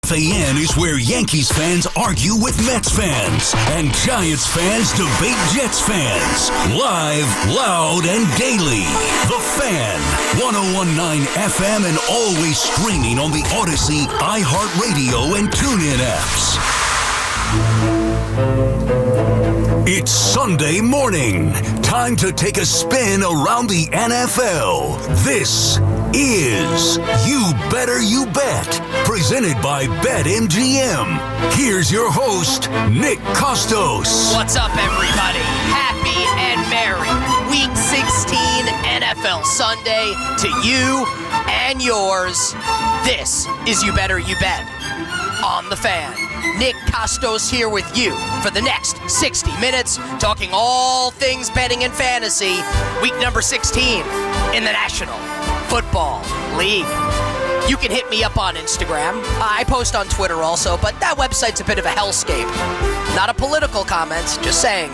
WFAN is where Yankees fans argue with Mets fans and Giants fans debate Jets fans. Live, loud, and daily. The Fan, 101.9 FM and always streaming on the Odyssey, iHeartRadio, and TuneIn apps. It's Sunday morning. Time to take a spin around the NFL. This is You Better You Bet, presented by BetMGM. Here's your host, Nick Kostos. What's up, everybody? Happy and merry Week 16 NFL Sunday to you and yours. This is You Better You Bet on the Fan. Nick Kostos here with you for the next 60 minutes, talking all things betting and fantasy. Week number 16 in the National Football League. You can hit me up on Instagram. I post on Twitter also, but that website's a bit of a hellscape. Not a political comment, just saying.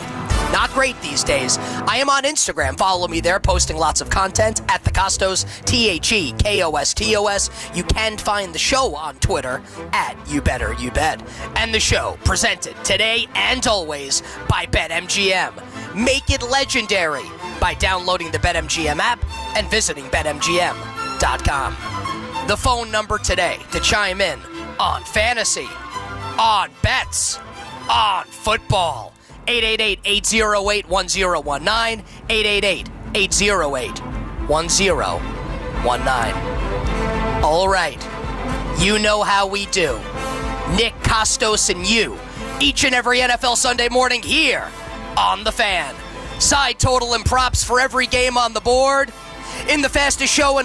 Not great these days. I am on Instagram. Follow me there, posting lots of content at the Kostos, TheKostos. You can find the show on Twitter at You Better You Bet. And the show presented today and always by BetMGM. Make it legendary by downloading the BetMGM app and visiting BetMGM.com. The phone number today to chime in on fantasy, on bets, on football. 888-808-1019, 888-808-1019. All right, you know how we do. Nick Kostos and you, each and every NFL Sunday morning here on The Fan. Side total and props for every game on the board in the fastest show in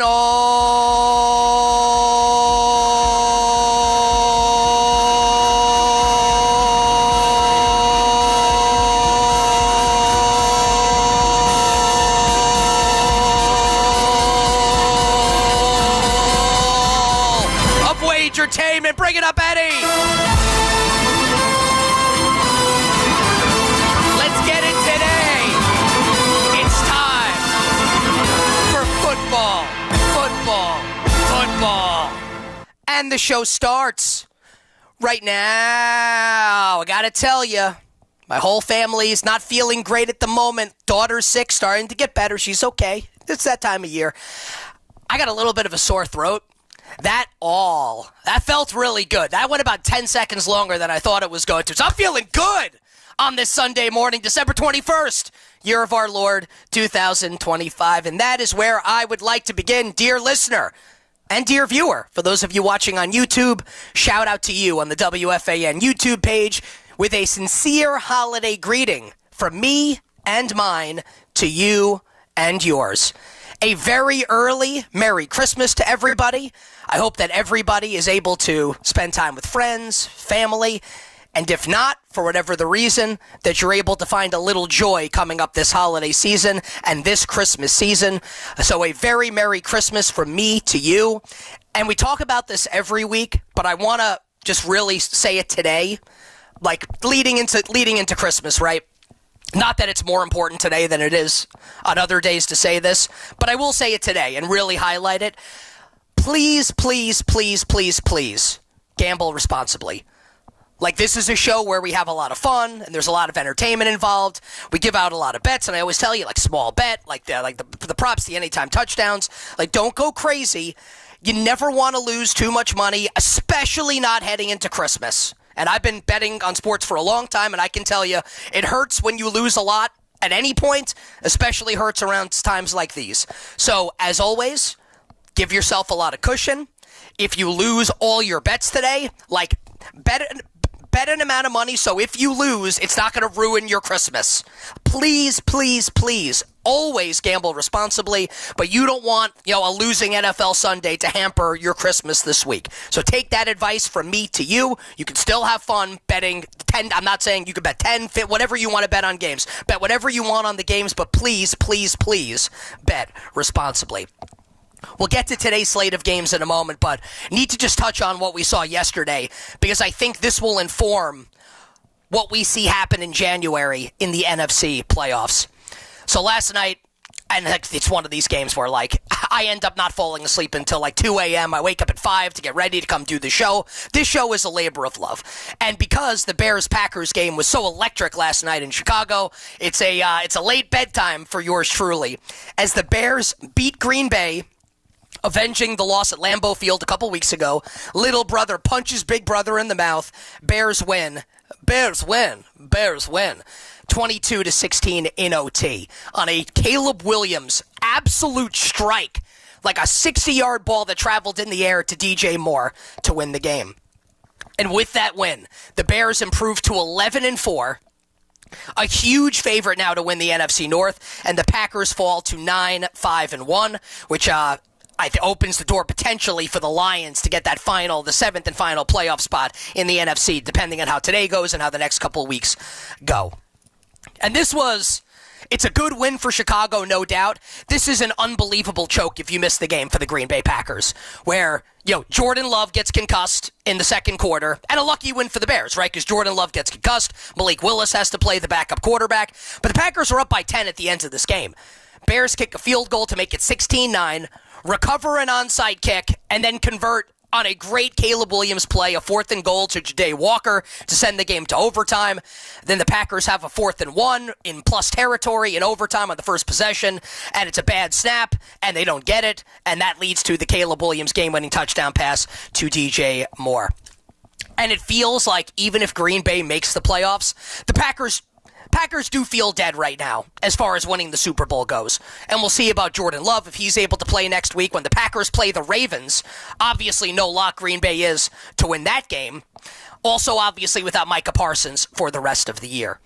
Wagertainment. Bring it up, Eddie. Let's get it today. It's time for football. And the show starts right now. I gotta tell you, my whole family is not feeling great at the moment. Daughter's sick, starting to get better. She's okay. It's that time of year. I got a little bit of a sore throat. That felt really good. That went about 10 seconds longer than I thought it was going to. So I'm feeling good on this Sunday morning, December 21st, year of our Lord, 2025. And that is where I would like to begin, dear listener and dear viewer. For those of you watching on YouTube, shout out to you on the WFAN YouTube page with a sincere holiday greeting from me and mine to you and yours. A very early Merry Christmas to everybody. I hope that everybody is able to spend time with friends, family, and if not, for whatever the reason, that you're able to find a little joy coming up this holiday season and this Christmas season. So a very Merry Christmas from me to you. And we talk about this every week, but I want to just really say it today, like leading into Christmas, right? Not that it's more important today than it is on other days to say this, but I will say it today and really highlight it. Please, please, please, please, please gamble responsibly. Like, this is a show where we have a lot of fun and there's a lot of entertainment involved. We give out a lot of bets, and I always tell you, like, small bet, like the props, the anytime touchdowns. Like, don't go crazy. You never want to lose too much money, especially not heading into Christmas. And I've been betting on sports for a long time, and I can tell you, it hurts when you lose a lot at any point, especially hurts around times like these. So, as always, give yourself a lot of cushion. If you lose all your bets today, like, bet an amount of money so if you lose, it's not going to ruin your Christmas. Please, please, please, always gamble responsibly, but you don't want, a losing NFL Sunday to hamper your Christmas this week. So take that advice from me to you. You can still have fun betting 10. I'm not saying you can bet 10, whatever you want to bet on games. Bet whatever you want on the games, but please, please, please bet responsibly. We'll get to today's slate of games in a moment, but need to just touch on what we saw yesterday, because I think this will inform what we see happen in January in the NFC playoffs. So last night, And it's one of these games where, like, I end up not falling asleep until, like, 2 a.m. I wake up at 5 to get ready to come do the show. This show is a labor of love. And because the Bears-Packers game was so electric last night in Chicago, it's a late bedtime for yours truly. As the Bears beat Green Bay, avenging the loss at Lambeau Field a couple weeks ago, little brother punches big brother in the mouth. Bears win. Bears win. Bears win. 22-16 in OT on a Caleb Williams absolute strike, like a 60-yard ball that traveled in the air to DJ Moore to win the game. And with that win, the Bears improved to 11-4, a huge favorite now to win the NFC North, and the Packers fall to 9-5-1, which opens the door potentially for the Lions to get that the seventh and final playoff spot in the NFC, depending on how today goes and how the next couple of weeks go. And it's a good win for Chicago, no doubt. This is an unbelievable choke if you miss the game for the Green Bay Packers, where, Jordan Love gets concussed in the second quarter, and a lucky win for the Bears, right? Because Jordan Love gets concussed, Malik Willis has to play the backup quarterback, but the Packers are up by 10 at the end of this game. Bears kick a field goal to make it 16-9, recover an onside kick, and then convert on a great Caleb Williams play, a 4th and goal to Ja'Day Walker to send the game to overtime. Then the Packers have a 4th and 1 in plus territory in overtime on the first possession, and it's a bad snap, and they don't get it, and that leads to the Caleb Williams game-winning touchdown pass to DJ Moore. And it feels like even if Green Bay makes the playoffs, the Packers do feel dead right now as far as winning the Super Bowl goes. And we'll see about Jordan Love if he's able to play next week when the Packers play the Ravens. Obviously, no lock Green Bay is to win that game. Also, obviously, without Micah Parsons for the rest of the year.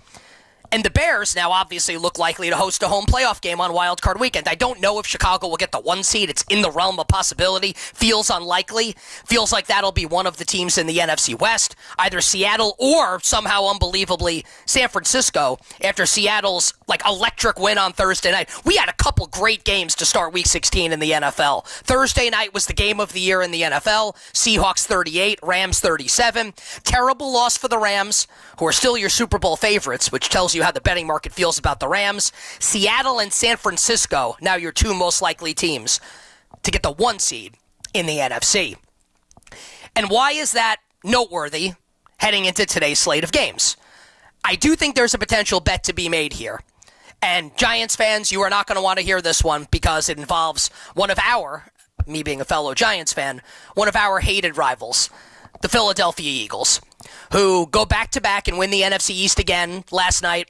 And the Bears now obviously look likely to host a home playoff game on Wild Card Weekend. I don't know if Chicago will get the 1 seed. It's in the realm of possibility. Feels unlikely. Feels like that'll be one of the teams in the NFC West, either Seattle or somehow unbelievably San Francisco after Seattle's electric win on Thursday night. We had a couple great games to start Week 16 in the NFL. Thursday night was the game of the year in the NFL. Seahawks 38, Rams 37. Terrible loss for the Rams, who are still your Super Bowl favorites, which tells you how the betting market feels about the Rams. Seattle and San Francisco, now your 2 most likely teams to get the 1 seed in the NFC. And why is that noteworthy heading into today's slate of games? I do think there's a potential bet to be made here. And Giants fans, you are not going to want to hear this one because it involves me being a fellow Giants fan, one of our hated rivals, the Philadelphia Eagles, who go back-to-back and win the NFC East again last night.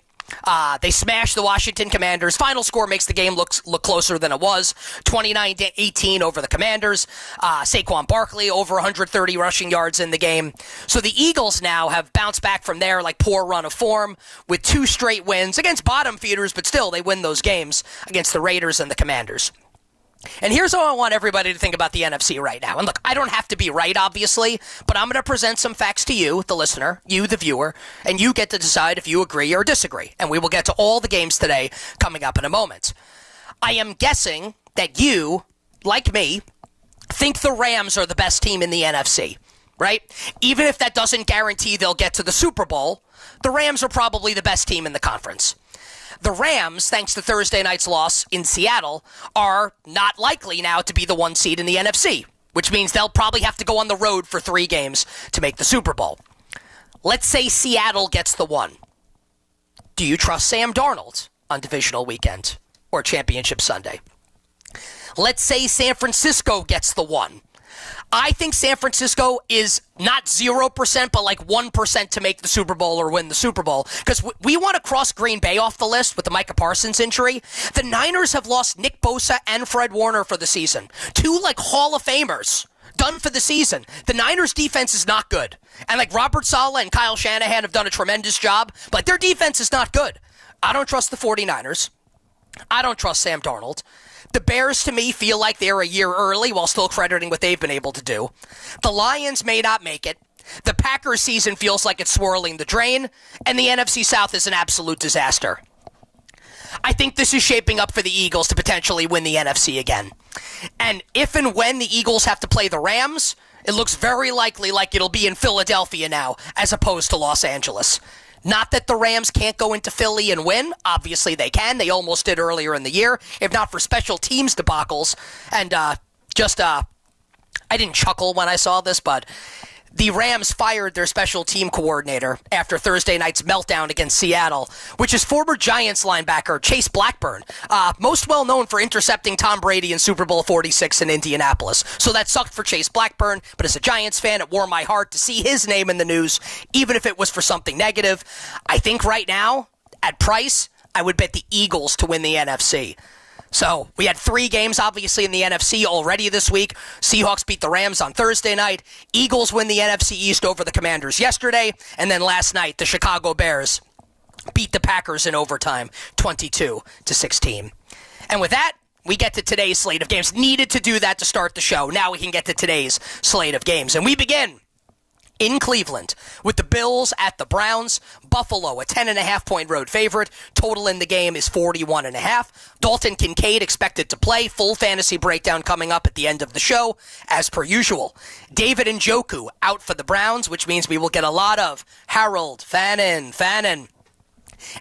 They smashed the Washington Commanders. Final score makes the game look closer than it was. 29-18 over the Commanders. Saquon Barkley over 130 rushing yards in the game. So the Eagles now have bounced back from their poor run of form with 2 straight wins against bottom feeders, but still they win those games against the Raiders and the Commanders. And here's how I want everybody to think about the NFC right now. And look, I don't have to be right, obviously, but I'm going to present some facts to you, the listener, you, the viewer, and you get to decide if you agree or disagree. And we will get to all the games today coming up in a moment. I am guessing that you, like me, think the Rams are the best team in the NFC, right? Even if that doesn't guarantee they'll get to the Super Bowl, the Rams are probably the best team in the conference. The Rams, thanks to Thursday night's loss in Seattle, are not likely now to be the 1 seed in the NFC, which means they'll probably have to go on the road for 3 games to make the Super Bowl. Let's say Seattle gets the 1. Do you trust Sam Darnold on divisional weekend or championship Sunday? Let's say San Francisco gets the 1. I think San Francisco is not 0%, but 1% to make the Super Bowl or win the Super Bowl. Because we want to cross Green Bay off the list with the Micah Parsons injury. The Niners have lost Nick Bosa and Fred Warner for the season. 2 Hall of Famers done for the season. The Niners defense is not good. And Robert Saleh and Kyle Shanahan have done a tremendous job, but their defense is not good. I don't trust the 49ers. I don't trust Sam Darnold. The Bears, to me, feel like they're a year early while still crediting what they've been able to do. The Lions may not make it. The Packers season feels like it's swirling the drain. And the NFC South is an absolute disaster. I think this is shaping up for the Eagles to potentially win the NFC again. And if and when the Eagles have to play the Rams, it looks very likely like it'll be in Philadelphia now as opposed to Los Angeles. Not that the Rams can't go into Philly and win. Obviously they can. They almost did earlier in the year, if not for special teams debacles. And I didn't chuckle when I saw this, but the Rams fired their special team coordinator after Thursday night's meltdown against Seattle, which is former Giants linebacker Chase Blackburn, most well known for intercepting Tom Brady in Super Bowl 46 in Indianapolis. So that sucked for Chase Blackburn, but as a Giants fan, it warmed my heart to see his name in the news, even if it was for something negative. I think right now, at price, I would bet the Eagles to win the NFC. So we had 3 games, obviously, in the NFC already this week. Seahawks beat the Rams on Thursday night. Eagles win the NFC East over the Commanders yesterday. And then last night, the Chicago Bears beat the Packers in overtime, 22-16. And with that, we get to today's slate of games. Needed to do that to start the show. Now we can get to today's slate of games. And we begin in Cleveland with the Bills at the Browns. Buffalo, a 10.5-point road favorite. Total in the game is 41.5. Dalton Kincaid expected to play. Full fantasy breakdown coming up at the end of the show, as per usual. David Njoku out for the Browns, which means we will get a lot of Harold, Fannin.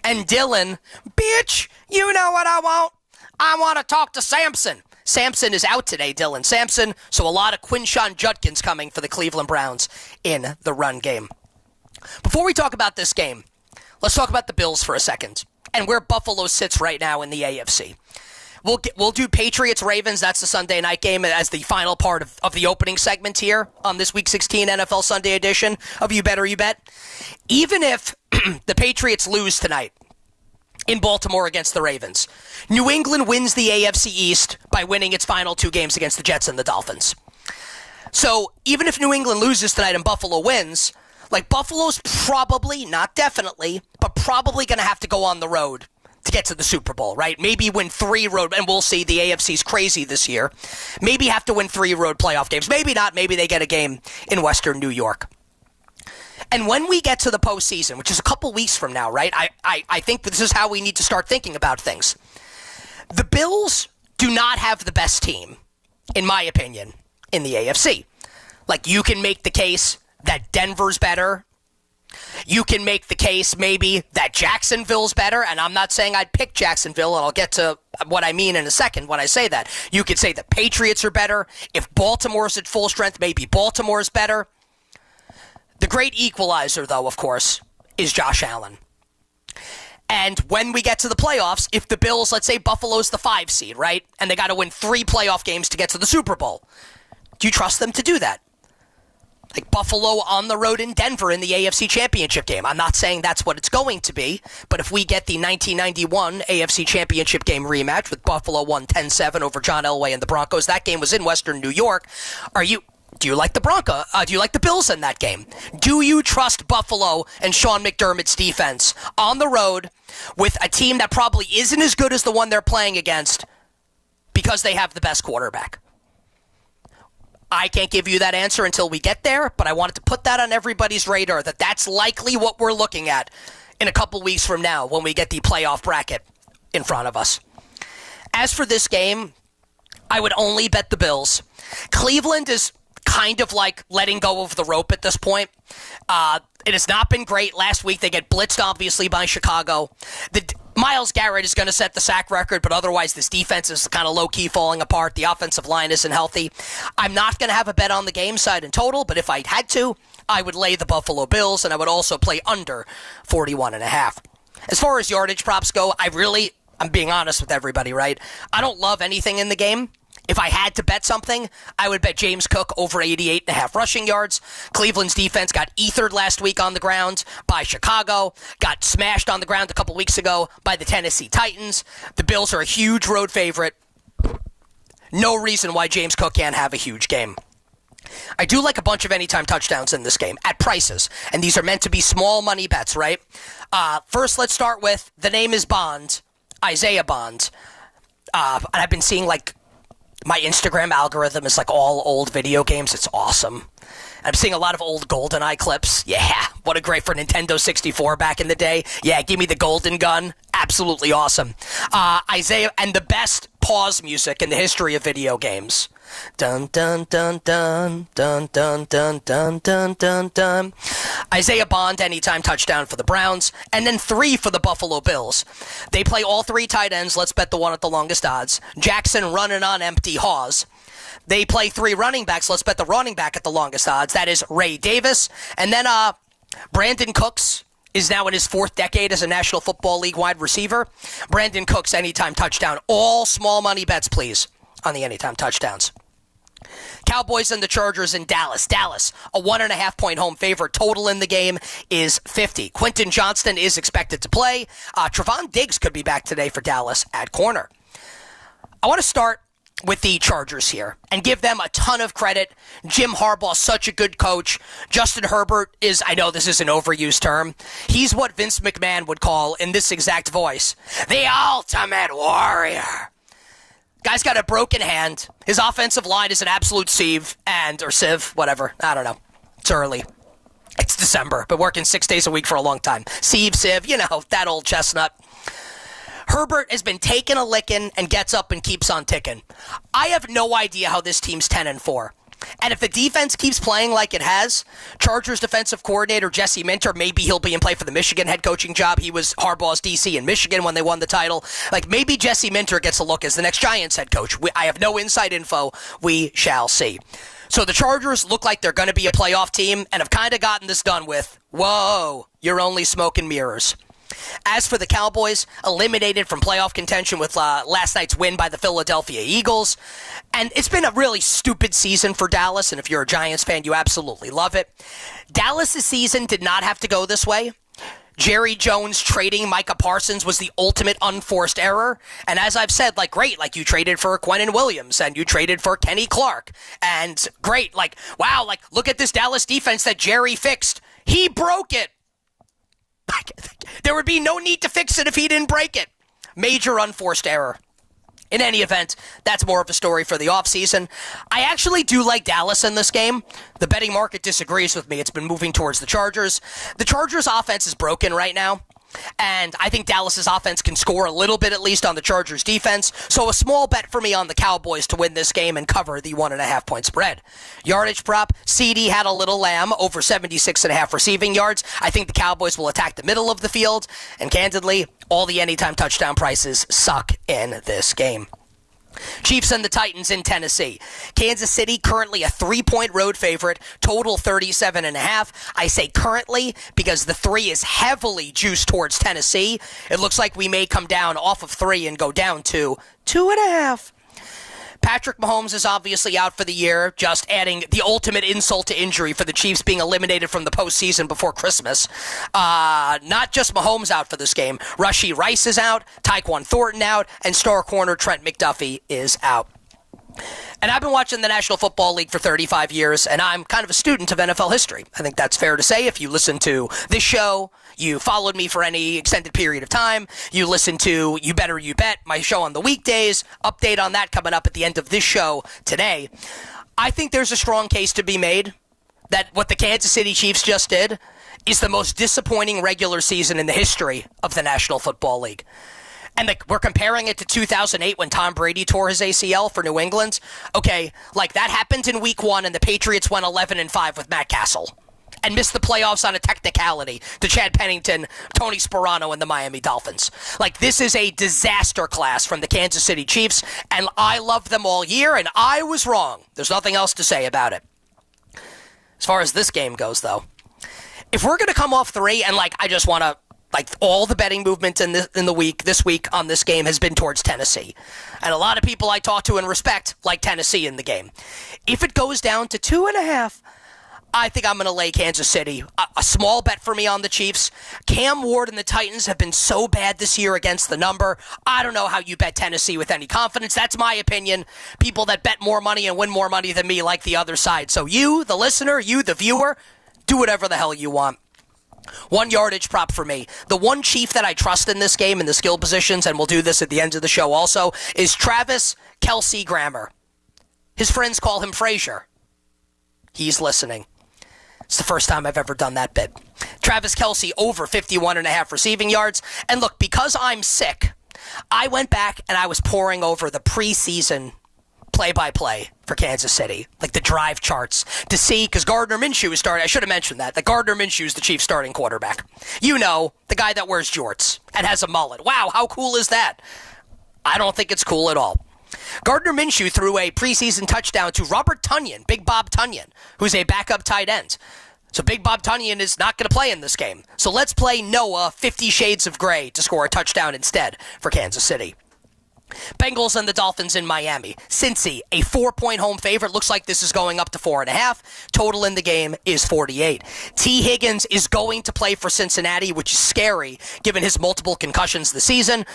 And Dylan, bitch, you know what I want? I want to talk to Samson. Sampson is out today, Dylan Sampson, so a lot of Quinshon Judkins coming for the Cleveland Browns in the run game. Before we talk about this game, let's talk about the Bills for a second and where Buffalo sits right now in the AFC. We'll do Patriots-Ravens, that's the Sunday night game, as the final part of the opening segment here on this Week 16 NFL Sunday edition of You Better You Bet. Even if the Patriots lose tonight in Baltimore against the Ravens, New England wins the AFC East by winning its final 2 games against the Jets and the Dolphins. So even if New England loses tonight and Buffalo wins, like Buffalo's probably, not definitely, but probably going to have to go on the road to get to the Super Bowl, right? Maybe win 3 road, and we'll see, the AFC's crazy this year. Maybe have to win 3 road playoff games. Maybe not. Maybe they get a game in Western New York. And when we get to the postseason, which is a couple weeks from now, right, I think this is how we need to start thinking about things. The Bills do not have the best team, in my opinion, in the AFC. Like, you can make the case that Denver's better. You can make the case maybe that Jacksonville's better, and I'm not saying I'd pick Jacksonville, and I'll get to what I mean in a second when I say that. You could say the Patriots are better. If Baltimore's at full strength, maybe Baltimore's better. The great equalizer, though, of course, is Josh Allen. And when we get to the playoffs, if the Bills, let's say Buffalo's the 5 seed, right? And they got to win 3 playoff games to get to the Super Bowl. Do you trust them to do that? Like Buffalo on the road in Denver in the AFC Championship game. I'm not saying that's what it's going to be, but if we get the 1991 AFC Championship game rematch with Buffalo won 10-7 over John Elway and the Broncos, that game was in Western New York. Do you like the do you like the Bills in that game? Do you trust Buffalo and Sean McDermott's defense on the road with a team that probably isn't as good as the one they're playing against because they have the best quarterback? I can't give you that answer until we get there, but I wanted to put that on everybody's radar, that that's likely what we're looking at in a couple weeks from now when we get the playoff bracket in front of us. As for this game, I would only bet the Bills. Cleveland is kind of like letting go of the rope at this point. It has not been great. Last week they get blitzed, obviously, by Chicago. Myles Garrett is going to set the sack record, but otherwise this defense is kind of low-key falling apart. The offensive line isn't healthy. I'm not going to have a bet on the game side in total, but if I had to, I would lay the Buffalo Bills, and I would also play under 41.5. As far as yardage props go, I'm being honest with everybody, right? I don't love anything in the game. If I had to bet something, I would bet James Cook over 88.5 rushing yards. Cleveland's defense got ethered last week on the ground by Chicago, got smashed on the ground a couple weeks ago by the Tennessee Titans. The Bills are a huge road favorite. No reason why James Cook can't have a huge game. I do like a bunch of anytime touchdowns in this game at prices, and these are meant to be small money bets, right? First, let's start with the name is Bond, Isaiah Bond. And I've been seeing my Instagram algorithm is all old video games. It's awesome. I'm seeing a lot of old GoldenEye clips. Yeah, what a great for Nintendo 64 back in the day. Yeah, give me the golden gun. Absolutely awesome. Isaiah, and the best pause music in the history of video games. Dun dun dun dun dun dun dun dun dun dun dun. Isaiah Bond, anytime touchdown for the Browns, and then 3 for the Buffalo Bills. They play all 3 tight ends. Let's bet the one at the longest odds. Jackson running on empty. Hawes. They play 3 running backs. Let's bet the running back at the longest odds. That is Ray Davis. And then Brandon Cooks is now in his 4th decade as a National Football League wide receiver. Brandon Cooks, anytime touchdown. All small money bets, please, on the anytime touchdowns. Cowboys and the Chargers in Dallas. Dallas, a 1.5-point home favorite. Total in the game is 50. Quentin Johnston is expected to play. Trevon Diggs could be back today for Dallas at corner. I want to start with the Chargers here and give them a ton of credit. Jim Harbaugh, such a good coach. Justin Herbert is, I know this is an overused term, he's what Vince McMahon would call, in this exact voice, the ultimate warrior. Guy's got a broken hand. His offensive line is an absolute sieve, or sieve, whatever. I don't know. It's early. It's December, but working 6 days a week for a long time. Sieve, that old chestnut. Herbert has been taking a licking and gets up and keeps on ticking. I have no idea how this team's 10-4. And if the defense keeps playing like it has, Chargers defensive coordinator Jesse Minter, maybe he'll be in play for the Michigan head coaching job. He was Harbaugh's DC in Michigan when they won the title. Maybe Jesse Minter gets a look as the next Giants head coach. I have no inside info. We shall see. So the Chargers look like they're going to be a playoff team and have kind of gotten this done with. Whoa, you're only smoke and mirrors. As for the Cowboys, eliminated from playoff contention with last night's win by the Philadelphia Eagles. And it's been a really stupid season for Dallas, and if you're a Giants fan, you absolutely love it. Dallas' season did not have to go this way. Jerry Jones trading Micah Parsons was the ultimate unforced error. And as I've said, great, you traded for Quinnen Williams, and you traded for Kenny Clark. And great, wow, look at this Dallas defense that Jerry fixed. He broke it. There would be no need to fix it if he didn't break it. Major unforced error. In any event, that's more of a story for the offseason. I actually do like Dallas in this game. The betting market disagrees with me. It's been moving towards the Chargers. The Chargers' offense is broken right now. And I think Dallas's offense can score a little bit, at least on the Chargers' defense. So a small bet for me on the Cowboys to win this game and cover the 1.5-point spread. Yardage prop, CD had a little lamb, over 76.5 receiving yards. I think the Cowboys will attack the middle of the field. And candidly, all the anytime touchdown prices suck in this game. Chiefs and the Titans in Tennessee. Kansas City currently a 3-point road favorite, total 37.5. I say currently because the 3 is heavily juiced towards Tennessee. It looks like we may come down off of 3 and go down to 2.5. Patrick Mahomes is obviously out for the year, just adding the ultimate insult to injury for the Chiefs being eliminated from the postseason before Christmas. Not just Mahomes out for this game. Rashee Rice is out, Tyquan Thornton out, and star corner Trent McDuffie is out. And I've been watching the National Football League for 35 years, and I'm kind of a student of NFL history. I think that's fair to say. If you listen to this show, you followed me for any extended period of time, you listen to You Better You Bet, my show on the weekdays, update on that coming up at the end of this show today. I think there's a strong case to be made that what the Kansas City Chiefs just did is the most disappointing regular season in the history of the National Football League. And we're comparing it to 2008 when Tom Brady tore his ACL for New England. Okay, that happened in week 1 and the Patriots went 11-5 with Matt Castle and missed the playoffs on a technicality to Chad Pennington, Tony Sparano, and the Miami Dolphins. This is a disaster class from the Kansas City Chiefs, and I loved them all year, and I was wrong. There's nothing else to say about it. As far as this game goes, though, if we're going to come off 3 and, I just want to, all the betting movement this week on this game has been towards Tennessee. And a lot of people I talk to and respect like Tennessee in the game. If it goes down to 2.5, I think I'm going to lay Kansas City. A small bet for me on the Chiefs. Cam Ward and the Titans have been so bad this year against the number. I don't know how you bet Tennessee with any confidence. That's my opinion. People that bet more money and win more money than me like the other side. So you, the listener, you, the viewer, do whatever the hell you want. 1 yardage prop for me. The one Chief that I trust in this game in the skill positions, and we'll do this at the end of the show also, is Travis Kelce Grammer. His friends call him Frazier. He's listening. It's the first time I've ever done that bit. Travis Kelce over 51.5 receiving yards. And look, because I'm sick, I went back and I was poring over the preseason play-by-play for Kansas City, like the drive charts, to see, because Gardner Minshew is starting. I should have mentioned that Gardner Minshew is the Chiefs starting quarterback. You know, the guy that wears jorts and has a mullet. Wow, how cool is that? I don't think it's cool at all. Gardner Minshew threw a preseason touchdown to Robert Tonyan, Big Bob Tonyan, who's a backup tight end. So Big Bob Tonyan is not going to play in this game. So let's play Noah 50 Shades of Grey to score a touchdown instead for Kansas City. Bengals and the Dolphins in Miami. Cincy, a 4-point home favorite. Looks like this is going up to 4.5. Total in the game is 48. T. Higgins is going to play for Cincinnati, which is scary given his multiple concussions this season.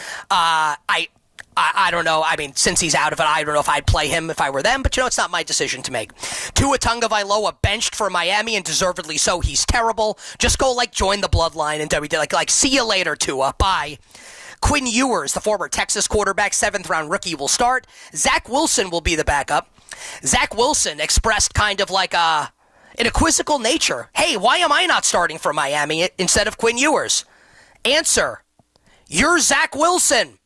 I don't know. I mean, since he's out of it, I don't know if I'd play him if I were them, but it's not my decision to make. Tua Tagovailoa benched for Miami, and deservedly so. He's terrible. Just go, join the bloodline and like see you later, Tua. Bye. Quinn Ewers, the former Texas quarterback, 7th-round rookie, will start. Zach Wilson will be the backup. Zach Wilson expressed kind of like an quizzical nature. Hey, why am I not starting for Miami instead of Quinn Ewers? Answer, you're Zach Wilson.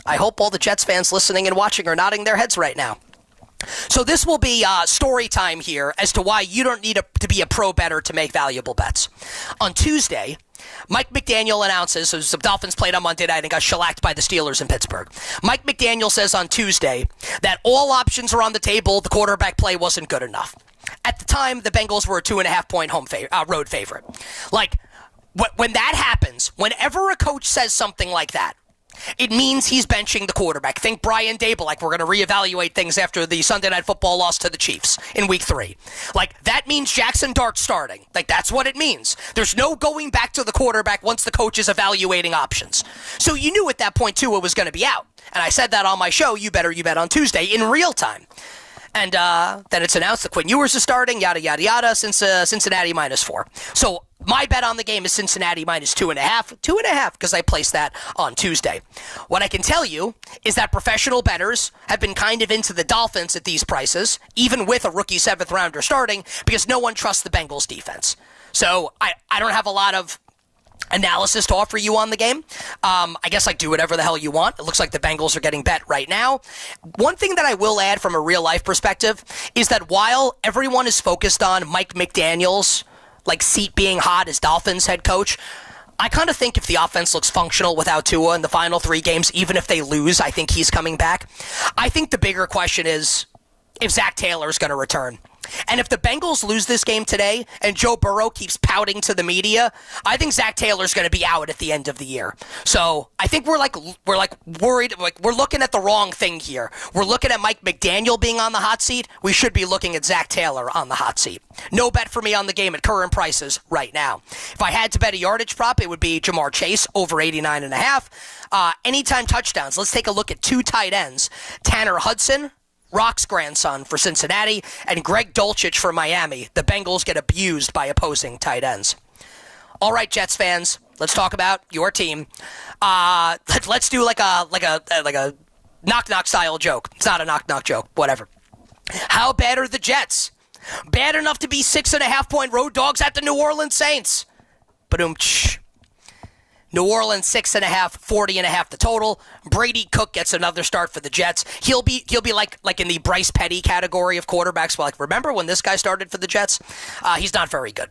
I hope all the Jets fans listening and watching are nodding their heads right now. So this will be story time here as to why you don't need to be a pro bettor to make valuable bets. On Tuesday, Mike McDaniel announces, as the Dolphins played on Monday night and got shellacked by the Steelers in Pittsburgh. Mike McDaniel says on Tuesday that all options are on the table. The quarterback play wasn't good enough. At the time, the Bengals were a 2.5-point road favorite. When that happens, whenever a coach says something like that, it means he's benching the quarterback. Think Brian Dable, we're going to reevaluate things after the Sunday Night Football loss to the Chiefs in Week 3. That means Jackson Dart's starting. That's what it means. There's no going back to the quarterback once the coach is evaluating options. So you knew at that point, too, it was going to be out. And I said that on my show, You Bet on Tuesday, in real time. And then it's announced that Quinn Ewers is starting, yada, yada, yada, since Cincinnati -4. So my bet on the game is Cincinnati -2.5. 2.5, because I placed that on Tuesday. What I can tell you is that professional bettors have been kind of into the Dolphins at these prices, even with a rookie 7th-rounder starting, because no one trusts the Bengals defense. So I don't have a lot of analysis to offer you on the game. I guess do whatever the hell you want. It looks like the Bengals are getting bet right now. One thing that I will add from a real life perspective is that while everyone is focused on Mike McDaniel's seat being hot as Dolphins head coach, I kind of think if the offense looks functional without Tua in the final 3 games, even if they lose, I think he's coming back. I think the bigger question is if Zach Taylor is going to return. And if the Bengals lose this game today and Joe Burrow keeps pouting to the media, I think Zach Taylor's going to be out at the end of the year. So I think we're worried. We're looking at the wrong thing here. We're looking at Mike McDaniel being on the hot seat. We should be looking at Zach Taylor on the hot seat. No bet for me on the game at current prices right now. If I had to bet a yardage prop, it would be Jamar Chase over 89.5. Anytime touchdowns. Let's take a look at 2 tight ends. Tanner Hudson, Rock's grandson, for Cincinnati, and Greg Dulcich for Miami. The Bengals get abused by opposing tight ends. All right, Jets fans, let's talk about your team. Let's do like a knock-knock style joke. It's not a knock-knock joke, whatever. How bad are the Jets? Bad enough to be 6.5-point road dogs at the New Orleans Saints. Ba-doom-tsh. New Orleans 6.5, 40.5 the total. Brady Cook gets another start for the Jets. He'll be like in the Bryce Petty category of quarterbacks. Remember when this guy started for the Jets? He's not very good.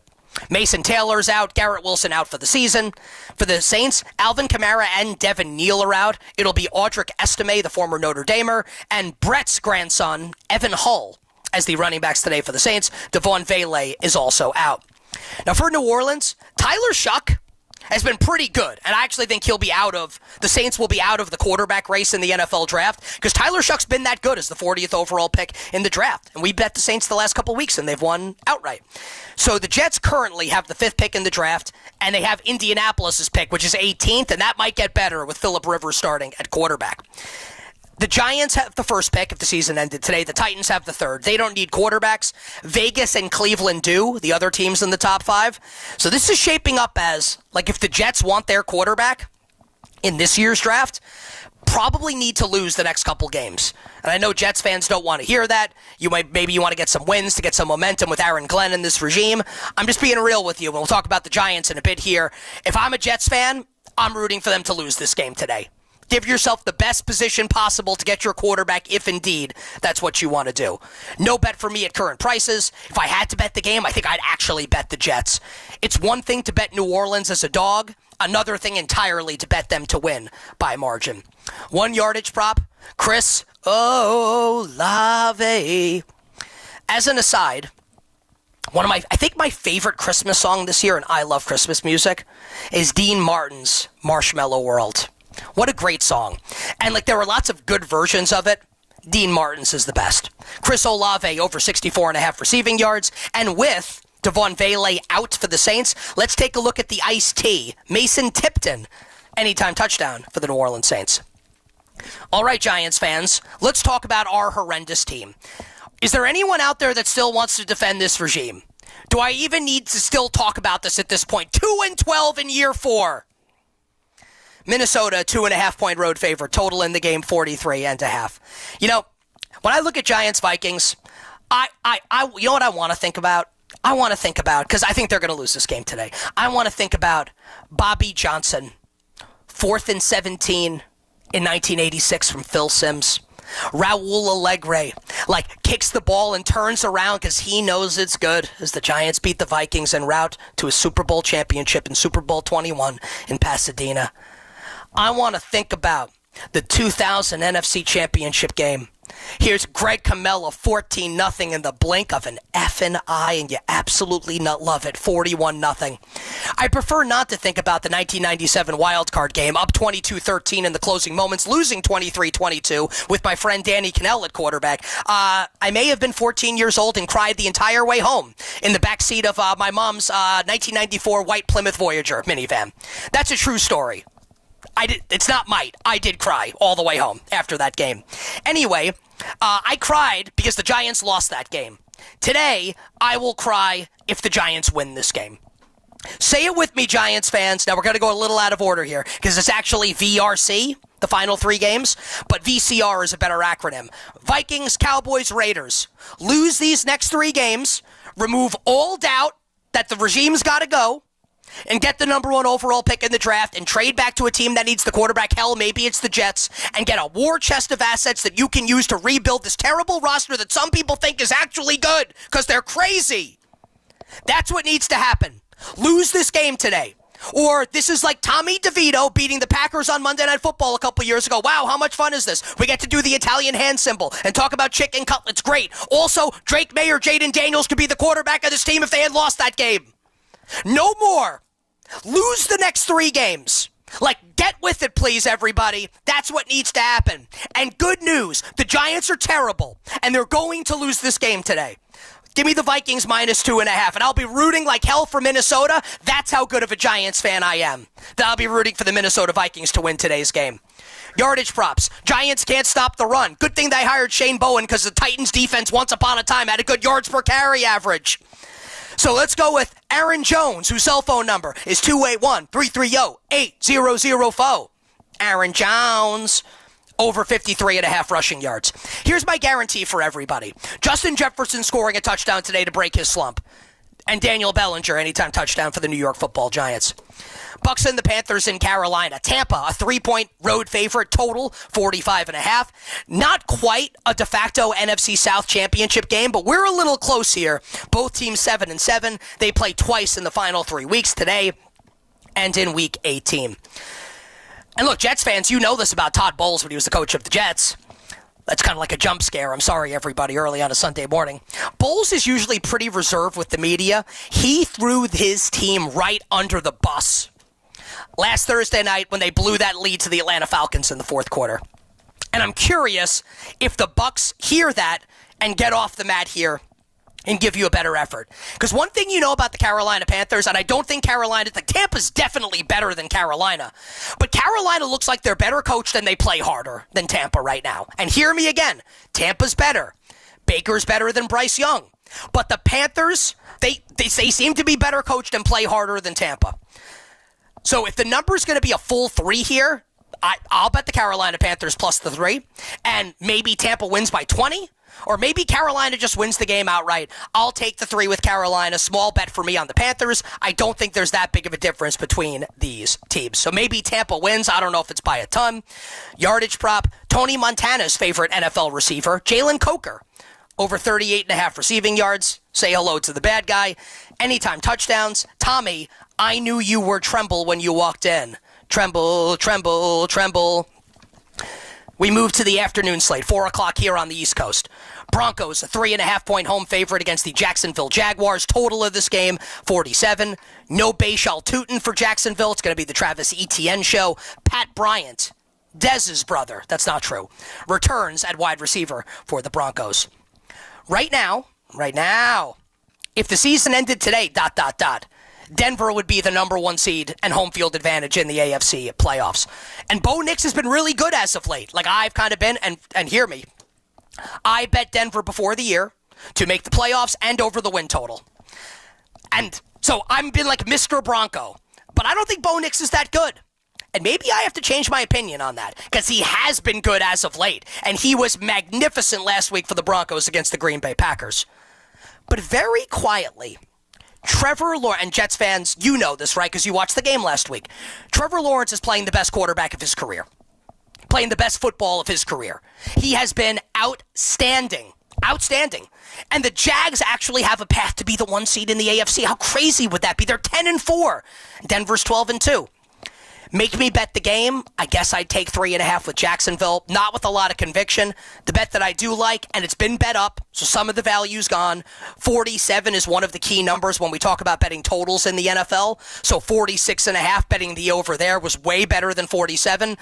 Mason Taylor's out. Garrett Wilson out for the season. For the Saints, Alvin Kamara and Devin Neal are out. It'll be Audric Estime, the former Notre Damer, and Brett's grandson, Evan Hull, as the running backs today for the Saints. Devon Vele is also out. Now for New Orleans, Tyler Shuck has been pretty good, and I actually think the Saints will be out of the quarterback race in the NFL draft, because Tyler Shuck's been that good as the 40th overall pick in the draft, and we bet the Saints the last couple weeks, and they've won outright. So the Jets currently have the 5th pick in the draft, and they have Indianapolis's pick, which is 18th, and that might get better with Phillip Rivers starting at quarterback. The Giants have the 1st pick if the season ended today. The Titans have the 3rd. They don't need quarterbacks. Vegas and Cleveland do, the other teams in the top 5. So this is shaping up as, if the Jets want their quarterback in this year's draft, probably need to lose the next couple games. And I know Jets fans don't want to hear that. Maybe you want to get some wins to get some momentum with Aaron Glenn in this regime. I'm just being real with you, and we'll talk about the Giants in a bit here. If I'm a Jets fan, I'm rooting for them to lose this game today. Give yourself the best position possible to get your quarterback if indeed that's what you want to do. No bet for me at current prices. If I had to bet the game, I think I'd actually bet the Jets. It's one thing to bet New Orleans as a dog, another thing entirely to bet them to win by margin. 1 yardage prop, Chris Olave. As an aside, I think my favorite Christmas song this year, and I love Christmas music, is Dean Martin's Marshmallow World. What a great song. And there were lots of good versions of it. Dean Martin's is the best. Chris Olave over 64.5 receiving yards. And with Devon Vele out for the Saints, let's take a look at the iced tea. Mason Tipton, anytime touchdown for the New Orleans Saints. All right, Giants fans, let's talk about our horrendous team. Is there anyone out there that still wants to defend this regime? Do I even need to still talk about this at this point? 2-12 in year 4. Minnesota, 2.5-point road favorite. Total in the game, 43.5. You know, when I look at Giants Vikings, you know what I want to think about? I want to think about, because I think they're going to lose this game today. I want to think about Bobby Johnson, 4th and 17 in 1986 from Phil Simms. Raul Allegre, kicks the ball and turns around because he knows it's good as the Giants beat the Vikings en route to a Super Bowl championship in Super Bowl 21 in Pasadena. I want to think about the 2000 NFC Championship game. Here's Greg Camella, 14-0 in the blink of an effing eye, and you absolutely not love it, 41-0. I prefer not to think about the 1997 wildcard game, up 22-13 in the closing moments, losing 23-22 with my friend Danny Cannell at quarterback. I may have been 14 years old and cried the entire way home in the backseat of my mom's 1994 white Plymouth Voyager minivan. That's a true story. It's not might. I did cry all the way home after that game. Anyway, I cried because the Giants lost that game. Today, I will cry if the Giants win this game. Say it with me, Giants fans. Now, we're going to go a little out of order here because it's actually VRC, the final 3 games, but VCR is a better acronym. Vikings, Cowboys, Raiders. Lose these next 3 games, remove all doubt that the regime's got to go, and get the number 1 overall pick in the draft and trade back to a team that needs the quarterback. Hell, maybe it's the Jets, and get a war chest of assets that you can use to rebuild this terrible roster that some people think is actually good because they're crazy. That's what needs to happen. Lose this game today. Or this is like Tommy DeVito beating the Packers on Monday Night Football a couple years ago. Wow, how much fun is this? We get to do the Italian hand symbol and talk about chicken cutlets. Great. Also, Drake May or Jaden Daniels could be the quarterback of this team if they had lost that game. No more. Lose the next 3 games. Get with it, please, everybody. That's what needs to happen. And good news, the Giants are terrible, and they're going to lose this game today. Give me the Vikings -2.5, and I'll be rooting like hell for Minnesota. That's how good of a Giants fan I am. That I'll be rooting for the Minnesota Vikings to win today's game. Yardage props. Giants can't stop the run. Good thing they hired Shane Bowen because the Titans defense once upon a time had a good yards per carry average. So let's go with Aaron Jones, whose cell phone number is 281-330-8004. Aaron Jones, over 53.5 rushing yards. Here's my guarantee for everybody. Justin Jefferson scoring a touchdown today to break his slump. And Daniel Bellinger, anytime touchdown for the New York Football Giants. Bucs and the Panthers in Carolina. Tampa, a 3-point road favorite, total 45.5. Not quite a de facto NFC South championship game, but we're a little close here. Both teams 7-7. They play twice in the final 3 weeks, today and in week 18. And look, Jets fans, you know this about Todd Bowles when he was the coach of the Jets. That's kind of like a jump scare. I'm sorry, everybody, early on a Sunday morning. Bowles is usually pretty reserved with the media. He threw his team right under the bus last Thursday night when they blew that lead to the Atlanta Falcons in the 4th quarter. And I'm curious if the Bucs hear that and get off the mat here and give you a better effort. Because one thing you know about the Carolina Panthers, and I don't think Tampa's definitely better than Carolina, but Carolina looks like they're better coached and they play harder than Tampa right now. And hear me again, Tampa's better. Baker's better than Bryce Young. But the Panthers, they seem to be better coached and play harder than Tampa. So if the number's going to be a full 3 here, I'll bet the Carolina Panthers plus the 3, and maybe Tampa wins by 20. Or maybe Carolina just wins the game outright. I'll take the 3 with Carolina. Small bet for me on the Panthers. I don't think there's that big of a difference between these teams. So maybe Tampa wins. I don't know if it's by a ton. Yardage prop, Tony Montana's favorite NFL receiver, Jalen Coker. Over 38.5 receiving yards. Say hello to the bad guy. Anytime touchdowns. Tommy, I knew you were tremble when you walked in. Tremble, tremble, tremble. We move to the afternoon slate, 4 o'clock here on the East Coast. Broncos, a 3.5-point home favorite against the Jacksonville Jaguars. Total of this game, 47. No Bayshal Tootin for Jacksonville. It's going to be the Travis Etienne show. Pat Bryant, Dez's brother, that's not true, returns at wide receiver for the Broncos. Right now, if the season ended today, ... Denver would be the number 1 seed and home field advantage in the AFC playoffs. And Bo Nix has been really good as of late. Like I've kind of been, and hear me, I bet Denver before the year to make the playoffs and over the win total. And so I've been like Mr. Bronco. But I don't think Bo Nix is that good. And maybe I have to change my opinion on that because he has been good as of late. And he was magnificent last week for the Broncos against the Green Bay Packers. But very quietly, Trevor Lawrence, and Jets fans, you know this, right? Because you watched the game last week. Trevor Lawrence is playing the best quarterback of his career. Playing the best football of his career. He has been outstanding. Outstanding. And the Jags actually have a path to be the 1 seed in the AFC. How crazy would that be? They're 10-4. Denver's 12-2. Make me bet the game. I guess I'd take 3.5 with Jacksonville. Not with a lot of conviction. The bet that I do like, and it's been bet up, so some of the value's gone. 47 is one of the key numbers when we talk about betting totals in the NFL. So 46.5, betting the over there was way better than 47.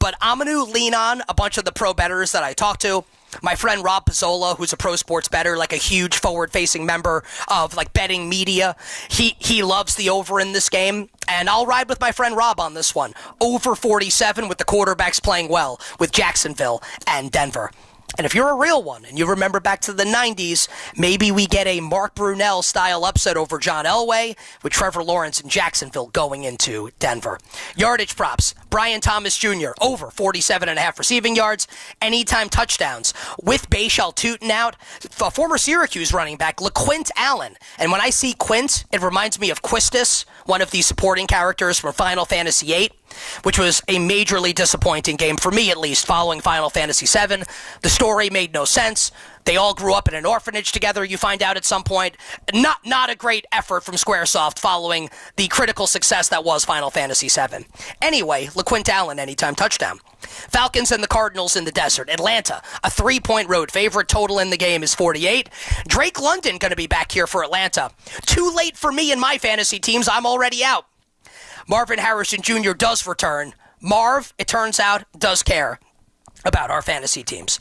But I'm going to lean on a bunch of the pro bettors that I talked to. My friend Rob Pizzola, who's a pro sports bettor, like a huge forward-facing member of like betting media, he loves the over in this game, and I'll ride with my friend Rob on this one. Over 47 with the quarterbacks playing well with Jacksonville and Denver. And if you're a real one and you remember back to the 90s, maybe we get a Mark Brunell-style upset over John Elway with Trevor Lawrence in Jacksonville going into Denver. Yardage props, Brian Thomas Jr., over 47.5 receiving yards, anytime touchdowns. With Bayshal Tootin out, a former Syracuse running back, LaQuint Allen. And when I see Quint, it reminds me of Kostos, one of the supporting characters from Final Fantasy VIII, which was a majorly disappointing game, for me at least, following Final Fantasy VII. The story made no sense. They all grew up in an orphanage together, you find out at some point. Not a great effort from Squaresoft following the critical success that was Final Fantasy VII. Anyway, LaQuint Allen, anytime touchdown. Falcons and the Cardinals in the desert. Atlanta, a 3-point road favorite. Total in the game is 48. Drake London going to be back here for Atlanta. Too late for me and my fantasy teams. I'm already out. Marvin Harrison Jr. does return. Marv, it turns out, does care about our fantasy teams.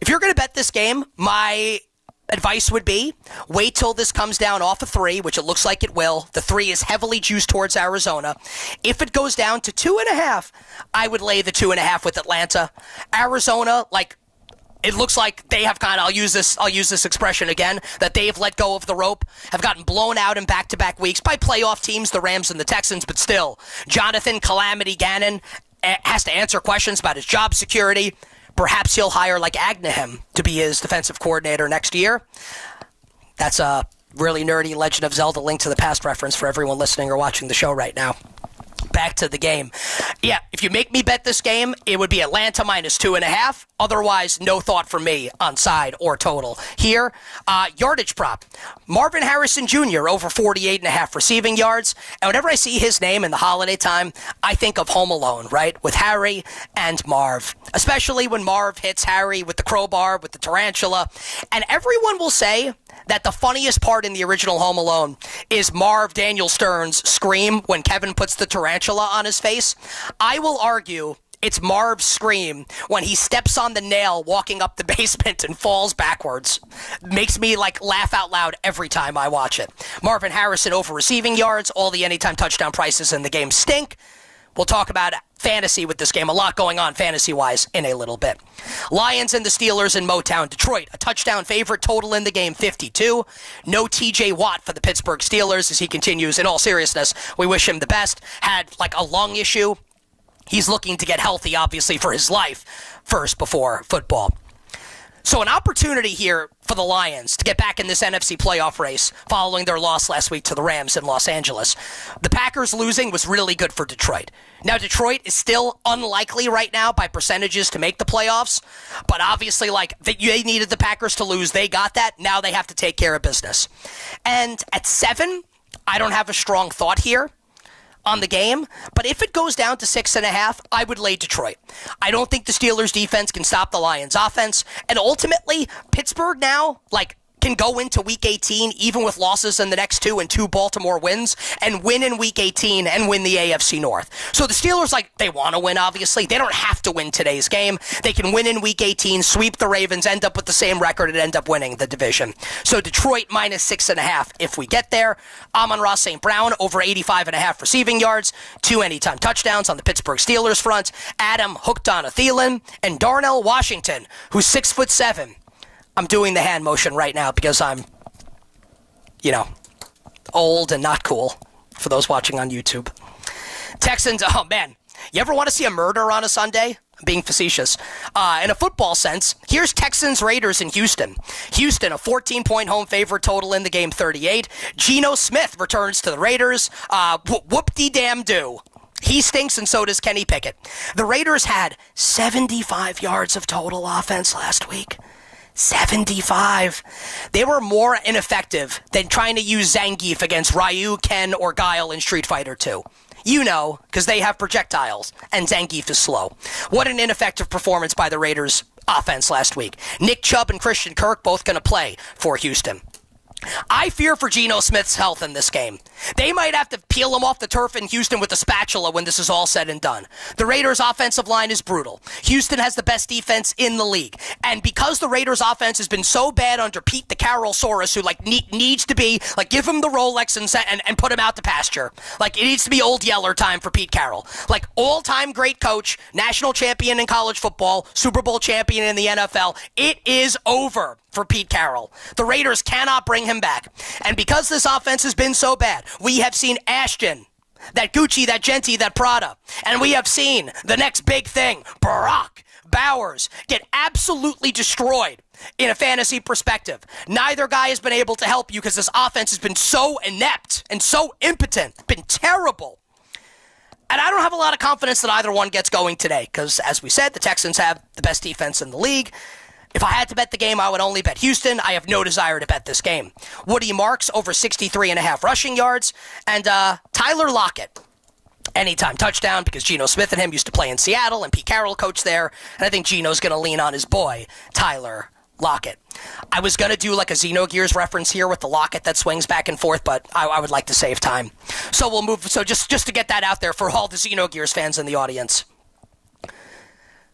If you're going to bet this game, my advice would be wait till this comes down off a 3, which it looks like it will. The 3 is heavily juiced towards Arizona. If it goes down to 2.5, I would lay the 2.5 with Atlanta. Arizona, it looks like they have I'll use this expression again, that they've let go of the rope, have gotten blown out in back-to-back weeks by playoff teams, the Rams and the Texans, but still, Jonathan Calamity Gannon has to answer questions about his job security. Perhaps he'll hire Agnehem to be his defensive coordinator next year. That's a really nerdy Legend of Zelda Link to the Past reference for everyone listening or watching the show right now. Back to the game. Yeah, if you make me bet this game, it would be Atlanta minus 2.5. Otherwise, no thought from me on side or total. Here, yardage prop. Marvin Harrison Jr. over 48.5 receiving yards. And whenever I see his name in the holiday time, I think of Home Alone, right? With Harry and Marv. Especially when Marv hits Harry with the crowbar, with the tarantula. And everyone will say that the funniest part in the original Home Alone is Marv Daniel Stern's scream when Kevin puts the tarantula on his face. I will argue it's Marv's scream when he steps on the nail walking up the basement and falls backwards. Makes me laugh out loud every time I watch it. Marvin Harrison over receiving yards. All the anytime touchdown prices in the game stink. We'll talk about fantasy with this game. A lot going on fantasy-wise in a little bit. Lions and the Steelers in Motown. Detroit, a touchdown favorite. Total in the game, 52. No TJ Watt for the Pittsburgh Steelers as he continues. In all seriousness, we wish him the best. Had a lung issue. He's looking to get healthy, obviously, for his life first before football. So an opportunity here for the Lions to get back in this NFC playoff race following their loss last week to the Rams in Los Angeles. The Packers losing was really good for Detroit. Now, Detroit is still unlikely right now by percentages to make the playoffs, but obviously, they needed the Packers to lose. They got that. Now they have to take care of business. And at 7, I don't have a strong thought here on the game, but if it goes down to 6.5, I would lay Detroit. I don't think the Steelers defense can stop the Lions offense, and ultimately, Pittsburgh now, can go into Week 18, even with losses in the next 2 and 2 Baltimore wins, and win in Week 18 and win the AFC North. So the Steelers, they want to win, obviously. They don't have to win today's game. They can win in Week 18, sweep the Ravens, end up with the same record, and end up winning the division. So Detroit minus 6.5 if we get there. Amon-Ra St. Brown over 85.5 receiving yards, 2 anytime touchdowns on the Pittsburgh Steelers front. Adam hooked on a Thielen, and Darnell Washington, who's 6'7". I'm doing the hand motion right now because I'm, old and not cool for those watching on YouTube. Texans, oh man, you ever want to see a murder on a Sunday? I'm being facetious. In a football sense, here's Texans Raiders in Houston. Houston, a 14-point home favorite, total in the game 38. Geno Smith returns to the Raiders. Whoop-de-damn-do. He stinks, and so does Kenny Pickett. The Raiders had 75 yards of total offense last week. 75. They were more ineffective than trying to use Zangief against Ryu, Ken, or Guile in Street Fighter 2. Because they have projectiles, and Zangief is slow. What an ineffective performance by the Raiders offense last week. Nick Chubb and Christian Kirk both going to play for Houston. I fear for Geno Smith's health in this game. They might have to peel him off the turf in Houston with a spatula when this is all said and done. The Raiders' offensive line is brutal. Houston has the best defense in the league. And because the Raiders' offense has been so bad under Pete the Carroll-saurus, who needs to be, give him the Rolex and put him out to pasture. It needs to be old Yeller time for Pete Carroll. All-time great coach, national champion in college football, Super Bowl champion in the NFL. It is over for Pete Carroll. The Raiders cannot bring him back. And because this offense has been so bad, we have seen Ashton, that Gucci, that Genti, that Prada, and we have seen the next big thing, Brock Bowers, get absolutely destroyed in a fantasy perspective. Neither guy has been able to help you because this offense has been so inept and so impotent, been terrible. And I don't have a lot of confidence that either one gets going today because, as we said, the Texans have the best defense in the league. If I had to bet the game, I would only bet Houston. I have no desire to bet this game. Woody Marks over 63.5 rushing yards. And Tyler Lockett, anytime touchdown because Geno Smith and him used to play in Seattle and Pete Carroll coached there. And I think Geno's going to lean on his boy, Tyler Lockett. I was going to do a Xenogears reference here with the Lockett that swings back and forth, but I would like to save time. So we'll move. So just to get that out there for all the Xenogears fans in the audience.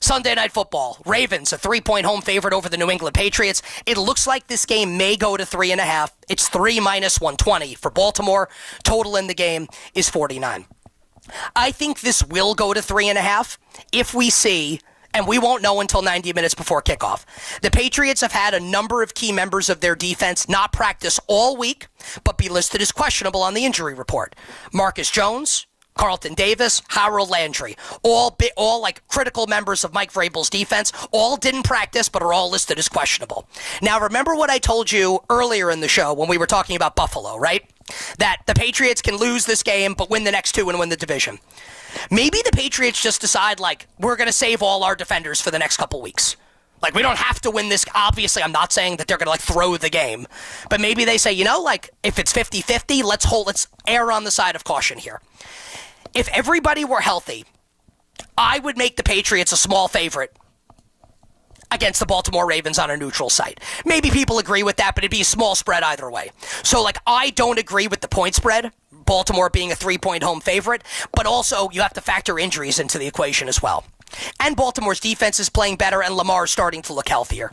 Sunday Night Football. Ravens, a 3-point home favorite over the New England Patriots. It looks like this game may go to 3.5. It's 3 minus 120 for Baltimore. Total in the game is 49. I think this will go to 3.5 if we see, and we won't know until 90 minutes before kickoff. The Patriots have had a number of key members of their defense not practice all week, but be listed as questionable on the injury report. Marcus Jones, Carlton Davis, Harold Landry, all critical members of Mike Vrabel's defense, all didn't practice but are all listed as questionable. Now, remember what I told you earlier in the show when we were talking about Buffalo, right? That the Patriots can lose this game but win the next 2 and win the division. Maybe the Patriots just decide, we're going to save all our defenders for the next couple weeks. We don't have to win this. Obviously, I'm not saying that they're going to, throw the game. But maybe they say, if it's 50-50, let's err on the side of caution here. If everybody were healthy, I would make the Patriots a small favorite against the Baltimore Ravens on a neutral site. Maybe people agree with that, but it'd be a small spread either way. So, I don't agree with the point spread, Baltimore being a 3-point home favorite, but also you have to factor injuries into the equation as well. And Baltimore's defense is playing better, and Lamar's starting to look healthier.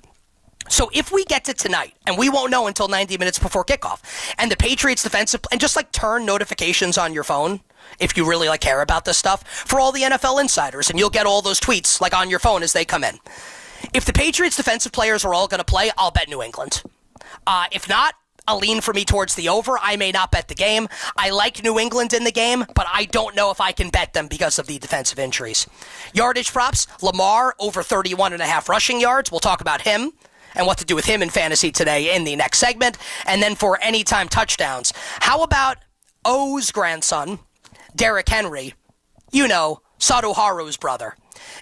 So if we get to tonight, and we won't know until 90 minutes before kickoff, and the Patriots defensive, and just turn notifications on your phone, if you really care about this stuff, for all the NFL insiders, and you'll get all those tweets on your phone as they come in. If the Patriots defensive players are all going to play, I'll bet New England. If not, I'll lean for me towards the over. I may not bet the game. I like New England in the game, but I don't know if I can bet them because of the defensive injuries. Yardage props, Lamar over 31.5 rushing yards. We'll talk about him and what to do with him in fantasy today in the next segment. And then for anytime touchdowns, how about O's grandson, Derrick Henry, Sato Haru's brother.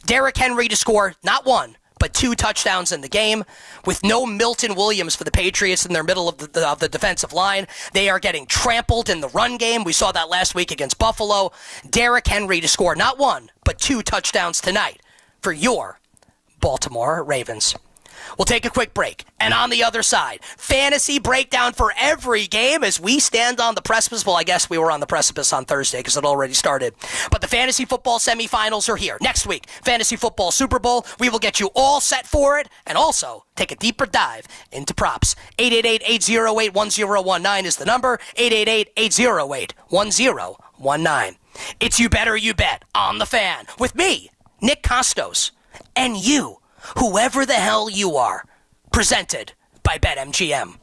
Derrick Henry to score not one, but 2 touchdowns in the game. With no Milton Williams for the Patriots in their middle of the defensive line, they are getting trampled in the run game. We saw that last week against Buffalo. Derrick Henry to score not one, but 2 touchdowns tonight for your Baltimore Ravens. We'll take a quick break. And on the other side, fantasy breakdown for every game as we stand on the precipice. Well, I guess we were on the precipice on Thursday because it already started. But the fantasy football semifinals are here. Next week, fantasy football Super Bowl. We will get you all set for it and also take a deeper dive into props. 888-808-1019 is the number. 888-808-1019. It's You Better You Bet on The Fan with me, Nick Kostos, and you, whoever the hell you are. Presented by BetMGM.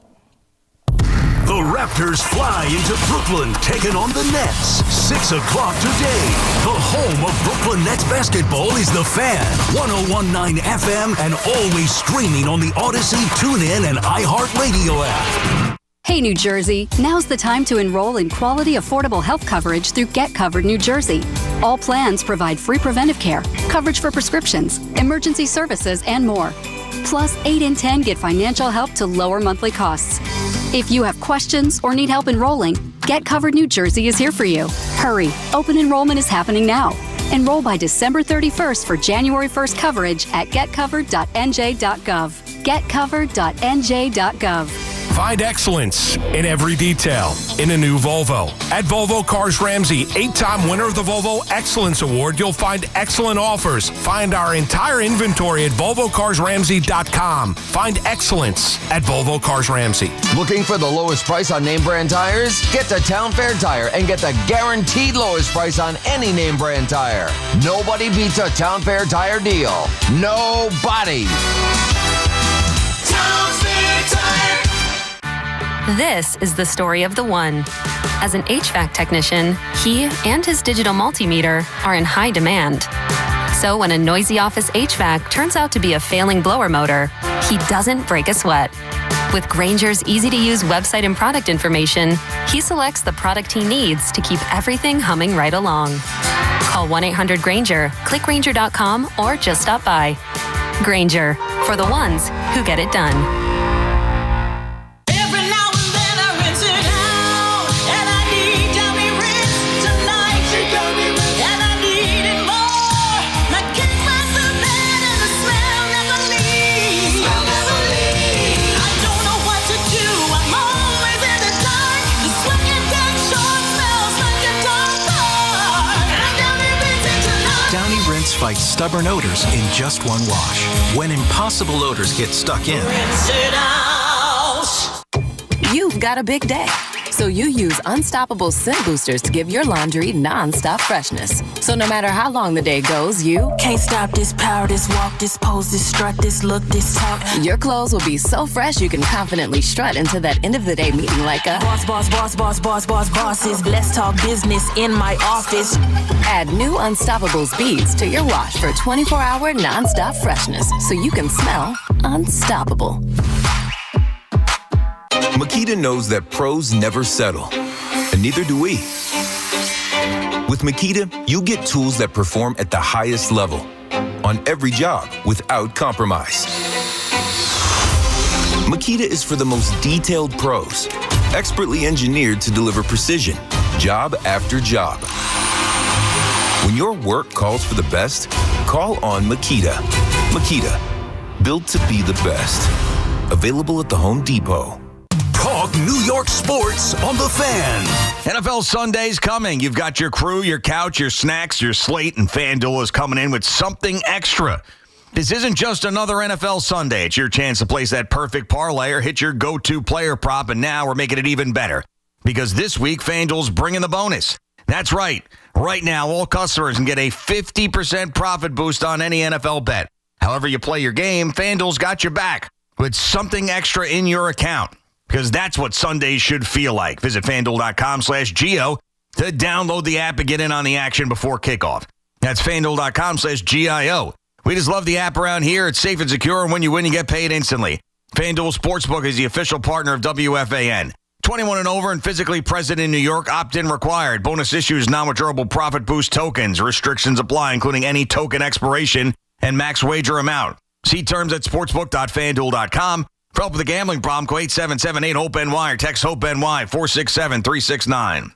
The Raptors fly into Brooklyn, taking on the Nets. 6 o'clock today. The home of Brooklyn Nets basketball is The Fan. 101.9 FM and always streaming on the Odyssey, TuneIn, and iHeartRadio app. Hey, New Jersey, now's the time to enroll in quality, affordable health coverage through Get Covered New Jersey. All plans provide free preventive care, coverage for prescriptions, emergency services, and more. Plus, 8 in 10 get financial help to lower monthly costs. If you have questions or need help enrolling, Get Covered New Jersey is here for you. Hurry, open enrollment is happening now. Enroll by December 31st for January 1st coverage at getcovered.nj.gov. Getcovered.nj.gov. Find excellence in every detail in a new Volvo. At Volvo Cars Ramsey, 8-time winner of the Volvo Excellence Award, you'll find excellent offers. Find our entire inventory at VolvoCarsRamsey.com. Find excellence at Volvo Cars Ramsey. Looking for the lowest price on name brand tires? Get to Town Fair Tire and get the guaranteed lowest price on any name brand tire. Nobody beats a Town Fair Tire deal. Nobody. Town Fair Tire. This is the story of the one. As an HVAC technician, he and his digital multimeter are in high demand. So when a noisy office HVAC turns out to be a failing blower motor, he doesn't break a sweat. With Grainger's easy-to-use website and product information, he selects the product he needs to keep everything humming right along. Call 1-800-GRAINGER, click Grainger.com, or just stop by. Grainger, for the ones who get it done. Fight stubborn odors in just one wash. When impossible odors get stuck in, Rinse it out. You've got a big day, so you use Unstoppable Scent Boosters to give your laundry nonstop freshness. So no matter how long the day goes, you Can't stop this power, this walk, this pose, this strut, this look, this talk. your clothes will be so fresh you can confidently strut into that end of the day meeting like a Boss, boss, boss, boss, boss, boss, bosses. Let's talk business in my office. Add new Unstoppables beads to your wash for 24-hour nonstop freshness so you can smell unstoppable. Makita knows that pros never settle, and neither do we. With Makita, you get tools that perform at the highest level on every job without compromise. Makita is for the most detailed pros, expertly engineered to deliver precision, job after job. When your work calls for the best, call on Makita. Makita, built to be the best. Available at the Home Depot. Talk New York sports on The Fan. NFL Sunday's coming. You've got your crew, your couch, your snacks, your slate, and FanDuel is coming in with something extra. This isn't just another NFL Sunday. It's your chance to place that perfect parlay or hit your go-to player prop, and now we're making it even better because this week FanDuel's bringing the bonus. That's right. Right now, all customers can get a 50% profit boost on any NFL bet. However you play your game, FanDuel's got your back with something extra in your account. Because that's what Sundays should feel like. Visit FanDuel.com/Geo to download the app and get in on the action before kickoff. That's FanDuel.com/GIO. We just love the app around here. It's safe and secure, and when you win, you get paid instantly. FanDuel Sportsbook is the official partner of WFAN. 21 and over and physically present in New York, opt-in required. Bonus issues, non-withdrawable profit boost tokens. Restrictions apply, including any token expiration and max wager amount. See terms at sportsbook.fanduel.com. For help with a gambling problem, call 877-8-HOPE-NY or text HOPE-NY 467-369.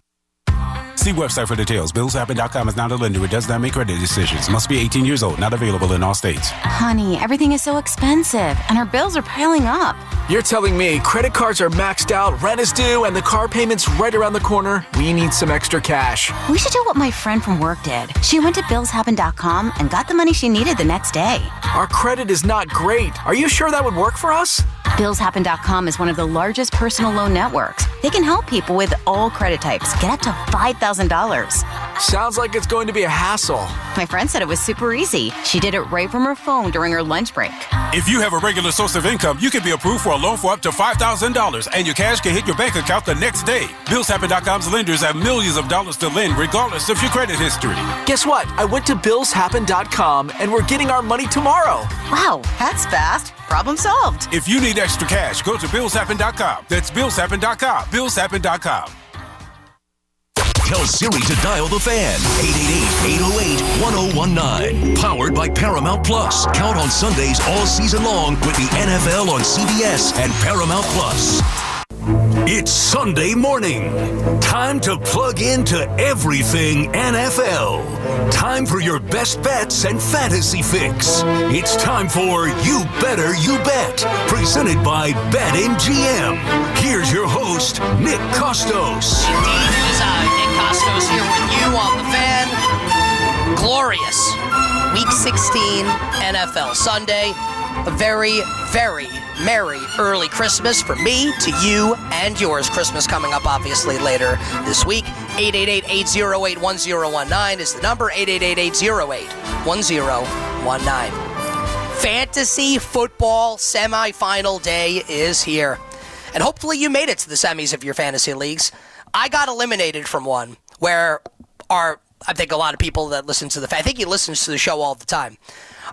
See website for details. BillsHappen.com is not a lender. It does not make credit decisions. Must be 18 years old. Not available in all states. Honey, everything is so expensive, and our bills are piling up. You're telling me credit cards are maxed out, rent is due, and the car payment's right around the corner? We need some extra cash. We should do what my friend from work did. She went to BillsHappen.com and got the money she needed the next day. Our credit is not great. Are you sure that would work for us? BillsHappen.com is one of the largest personal loan networks. They can help people with all credit types get up to $5,000. Sounds like it's going to be a hassle. My friend said it was super easy. She did it right from her phone during her lunch break. If you have a regular source of income, you can be approved for a loan for up to $5,000, and your cash can hit your bank account the next day. BillsHappen.com's lenders have millions of dollars to lend, regardless of your credit history. Guess what? I went to BillsHappen.com, and we're getting our money tomorrow. Wow, that's fast. Problem solved. If you need extra cash, go to BillsHappen.com. That's BillsHappen.com. BillsHappen.com. Tell Siri to dial the fan. 888-808-1019. Powered by Paramount Plus. Count on Sundays all season long with the NFL on CBS and Paramount Plus. It's Sunday morning. Time to plug into everything NFL. Time for your best bets and fantasy fix. It's time for You Better You Bet, presented by BetMGM. Here's your host, Nick Kostos. Indeed, it is I, Nick Kostos, here with you on the fan. Glorious Week 16 NFL Sunday. A very, very merry early Christmas for me, to you, and yours. Christmas coming up, obviously, later this week. 888-808-1019 is the number. 888-808-1019. Fantasy football semifinal day is here. And hopefully you made it to the semis of your fantasy leagues. I got eliminated from one where I think a lot of people that listen to I think he listens to the show all the time.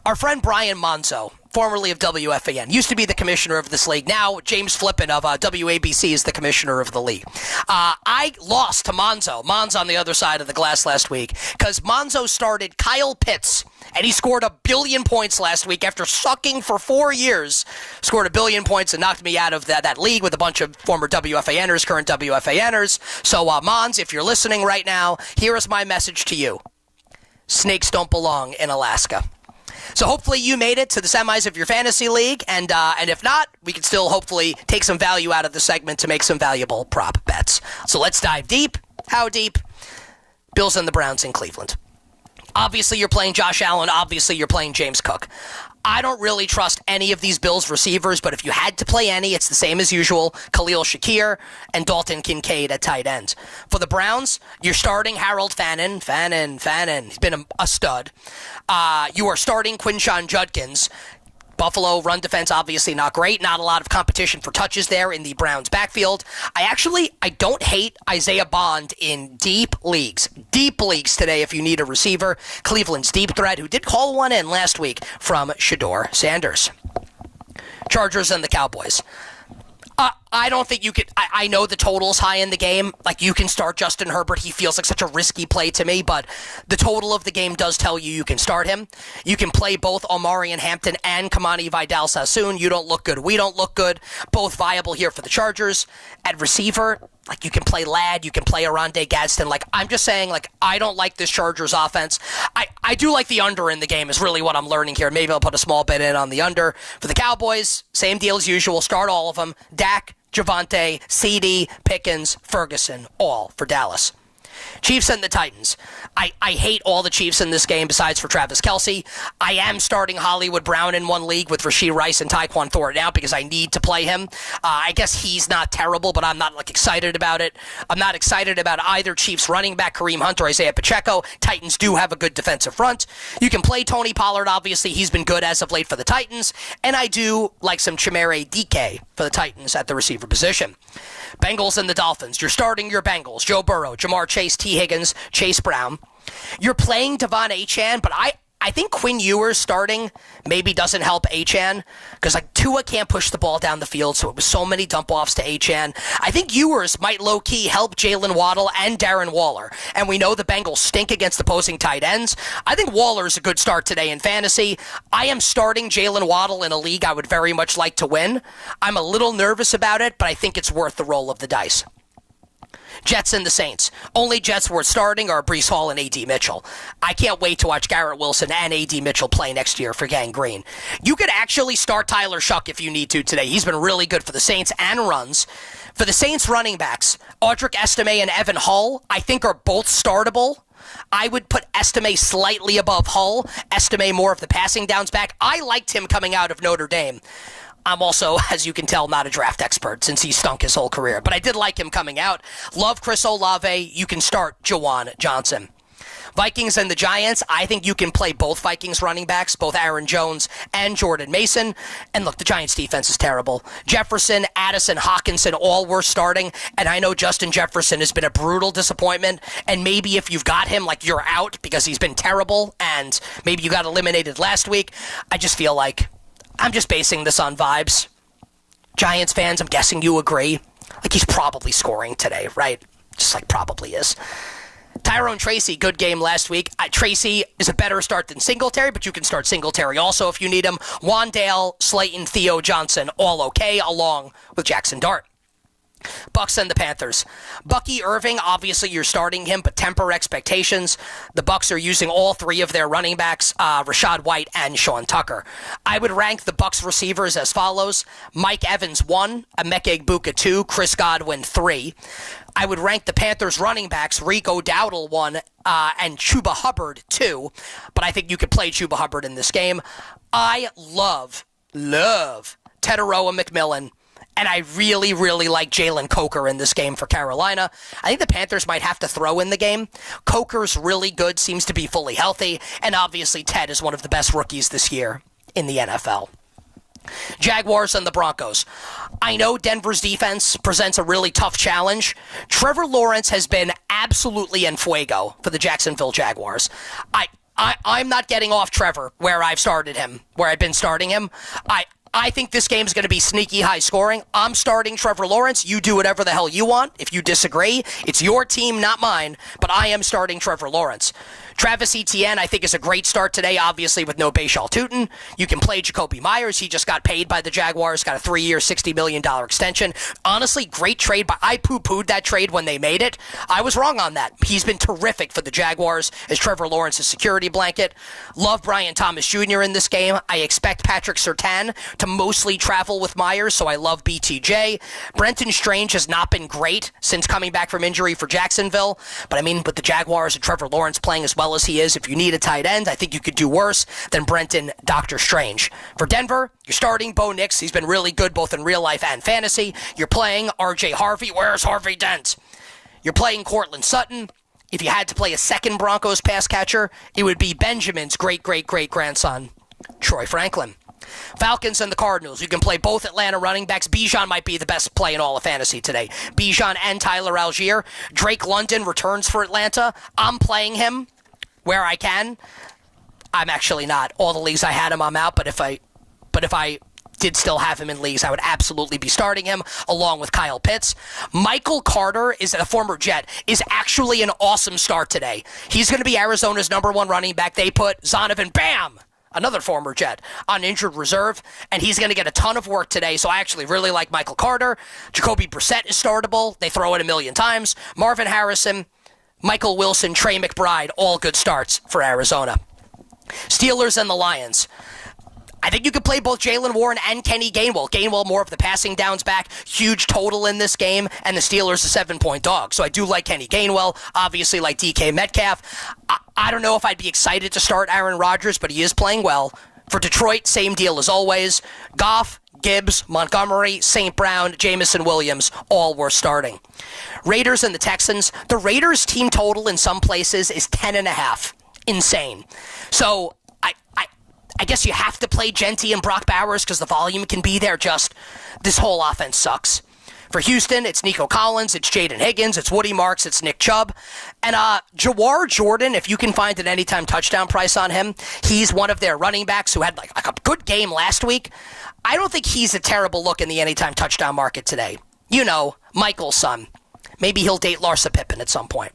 Our friend Brian Monzo, formerly of WFAN, used to be the commissioner of this league. Now James Flippin of WABC is the commissioner of the league. I lost to Monzo. Monzo on the other side of the glass last week because Monzo started Kyle Pitts, and he scored 1 billion points last week after sucking for 4 years. Scored 1 billion points and knocked me out of that league with a bunch of former WFANers, current WFANers. So, Mons, if you're listening right now, here is my message to you. Snakes don't belong in Alaska. So hopefully you made it to the semis of your fantasy league, and if not, we can still hopefully take some value out of the segment to make some valuable prop bets. So let's dive deep. How deep? Bills and the Browns in Cleveland. Obviously you're playing Josh Allen. Obviously you're playing James Cook. I don't really trust any of these Bills receivers, but if you had to play any, it's the same as usual. Khalil Shakir and Dalton Kincaid at tight ends. For the Browns, you're starting Harold Fannin. He's been a stud. You are starting Quinshon Judkins. Buffalo run defense, obviously not great. Not a lot of competition for touches there in the Browns backfield. I don't hate Isaiah Bond in deep leagues. Deep leagues today if you need a receiver. Cleveland's deep threat, who did call one in last week from Shedeur Sanders. Chargers and the Cowboys. I don't think you could. I know the total's high in the game. Like, you can start Justin Herbert. He feels like such a risky play to me, but the total of the game does tell you can start him. You can play both Omarion Hampton and Kamani Vidal-Sassoon. You don't look good. We don't look good. Both viable here for the Chargers. At receiver, like, you can play Ladd. You can play Aronde Gadsden. Like, I'm just saying, like, I don't like this Chargers offense. I do like the under in the game is really what I'm learning here. Maybe I'll put a small bit in on the under. For the Cowboys, same deal as usual. Start all of them. Dak, Javonte, CD, Pickens, Ferguson, all for Dallas. Chiefs and the Titans. I hate all the Chiefs in this game besides for Travis Kelce. I am starting Hollywood Brown in one league with Rashee Rice and Tyquan Thornton out because I need to play him. I guess he's not terrible, but I'm not excited about it. I'm not excited about either Chiefs running back Kareem Hunt or Isaiah Pacheco. Titans do have a good defensive front. You can play Tony Pollard. Obviously, he's been good as of late for the Titans. And I do like some Chimere Dike for the Titans at the receiver position. Bengals and the Dolphins. You're starting your Bengals. Joe Burrow, Jamar Chase, T. Higgins, Chase Brown. You're playing Devon Achane, but I think Quinn Ewers starting maybe doesn't help Achane because Tua can't push the ball down the field, so it was so many dump-offs to Achane. I think Ewers might low-key help Jalen Waddle and Darren Waller, and we know the Bengals stink against opposing tight ends. I think Waller's a good start today in fantasy. I am starting Jalen Waddle in a league I would very much like to win. I'm a little nervous about it, but I think it's worth the roll of the dice. Jets and the Saints. Only Jets worth starting are Breece Hall and A.D. Mitchell. I can't wait to watch Garrett Wilson and A.D. Mitchell play next year for Gang Green. You could actually start Tyler Shuck if you need to today. He's been really good for the Saints and runs. For the Saints running backs, Audric Estime and Evan Hull, I think are both startable. I would put Estime slightly above Hull. Estime more of the passing downs back. I liked him coming out of Notre Dame. I'm also, as you can tell, not a draft expert since he stunk his whole career. But I did like him coming out. Love Chris Olave. You can start Jawan Johnson. Vikings and the Giants, I think you can play both Vikings running backs, both Aaron Jones and Jordan Mason. And look, the Giants defense is terrible. Jefferson, Addison, Hawkinson, all were starting. And I know Justin Jefferson has been a brutal disappointment. And maybe if you've got him, you're out because he's been terrible. And maybe you got eliminated last week. I just feel like I'm just basing this on vibes. Giants fans, I'm guessing you agree. He's probably scoring today, right? Just probably is. Tyrone Tracy, good game last week. Tracy is a better start than Singletary, but you can start Singletary also if you need him. Wandale, Slayton, Theo Johnson, all okay, along with Jackson Dart. Bucks and the Panthers. Bucky Irving, obviously you're starting him, but temper expectations. The Bucks are using all three of their running backs, Rashad White and Sean Tucker. I would rank the Bucks receivers as follows: Mike Evans 1, Emeka Egbuka 2, Chris Godwin 3. I would rank the Panthers running backs Rico Dowdle 1 and Chuba Hubbard 2, but I think you could play Chuba Hubbard in this game. I love Teteroa McMillan. And I really, really like Jalen Coker in this game for Carolina. I think the Panthers might have to throw in the game. Coker's really good, seems to be fully healthy. And obviously Ted is one of the best rookies this year in the NFL. Jaguars and the Broncos. I know Denver's defense presents a really tough challenge. Trevor Lawrence has been absolutely en fuego for the Jacksonville Jaguars. I'm not getting off Trevor where I've started him, where I've been starting him. I think this game is going to be sneaky high scoring. I'm starting Trevor Lawrence. You do whatever the hell you want. If you disagree, it's your team, not mine. But I am starting Trevor Lawrence. Travis Etienne, I think, is a great start today, obviously with no Bashal Tutin. You can play Jacoby Myers. He just got paid by the Jaguars, got a 3-year, $60 million extension. Honestly, great trade. But I poo-pooed that trade when they made it. I was wrong on that. He's been terrific for the Jaguars as Trevor Lawrence's security blanket. Love Brian Thomas Jr. in this game. I expect Patrick Surtain to mostly travel with Myers, so I love BTJ. Brenton Strange has not been great since coming back from injury for Jacksonville. But with the Jaguars and Trevor Lawrence playing as well as he is, if you need a tight end, I think you could do worse than Brenton Dr. Strange. For Denver, you're starting Bo Nix. He's been really good both in real life and fantasy. You're playing RJ Harvey. Where's Harvey Dent? You're playing Cortland Sutton. If you had to play a second Broncos pass catcher, it would be Benjamin's great-great-great-grandson, Troy Franklin. Falcons and the Cardinals. You can play both Atlanta running backs. Bijan might be the best play in all of fantasy today. Bijan and Tyler Algier. Drake London returns for Atlanta. I'm playing him where I can. I'm actually not. All the leagues I had him, I'm out. But if I did still have him in leagues, I would absolutely be starting him along with Kyle Pitts. Michael Carter, is a former Jet, is actually an awesome start today. He's going to be Arizona's #1 running back. They put Zonovan, bam! Another former Jet, on injured reserve, and he's going to get a ton of work today, so I actually really like Michael Carter. Jacoby Brissett is startable. They throw it a million times. Marvin Harrison, Michael Wilson, Trey McBride, all good starts for Arizona. Steelers and the Lions. I think you could play both Jaylen Warren and Kenny Gainwell. Gainwell more of the passing downs back. Huge total in this game, and the Steelers a 7-point dog. So I do like Kenny Gainwell, obviously like DK Metcalf. I don't know if I'd be excited to start Aaron Rodgers, but he is playing well. For Detroit, same deal as always. Goff, Gibbs, Montgomery, St. Brown, Jamison Williams, all worth starting. Raiders and the Texans. The Raiders team total in some places is 10.5. Insane. So I guess you have to play Genti and Brock Bowers because the volume can be there. Just this whole offense sucks. For Houston, it's Nico Collins, it's Jaden Higgins, it's Woody Marks, it's Nick Chubb. And Jawar Jordan, if you can find an anytime touchdown price on him, he's one of their running backs who had like a good game last week. I don't think he's a terrible look in the anytime touchdown market today. You know, Michael's son. Maybe he'll date Larsa Pippen at some point.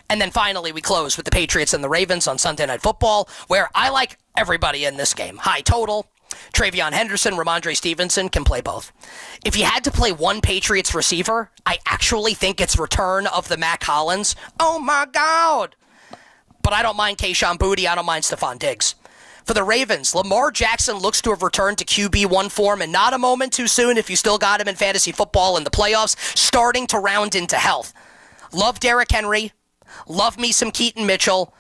And then finally, we close with the Patriots and the Ravens on Sunday Night Football, where I like everybody in this game. High total. Travion Henderson, Ramondre Stevenson can play both. If you had to play one Patriots receiver, I actually think it's return of the Mac Hollins. Oh my God! But I don't mind Kayshon Boutte. I don't mind Stephon Diggs. For the Ravens, Lamar Jackson looks to have returned to QB1 form, and not a moment too soon if you still got him in fantasy football in the playoffs, starting to round into health. Love Derrick Henry. Love me some Keaton Mitchell.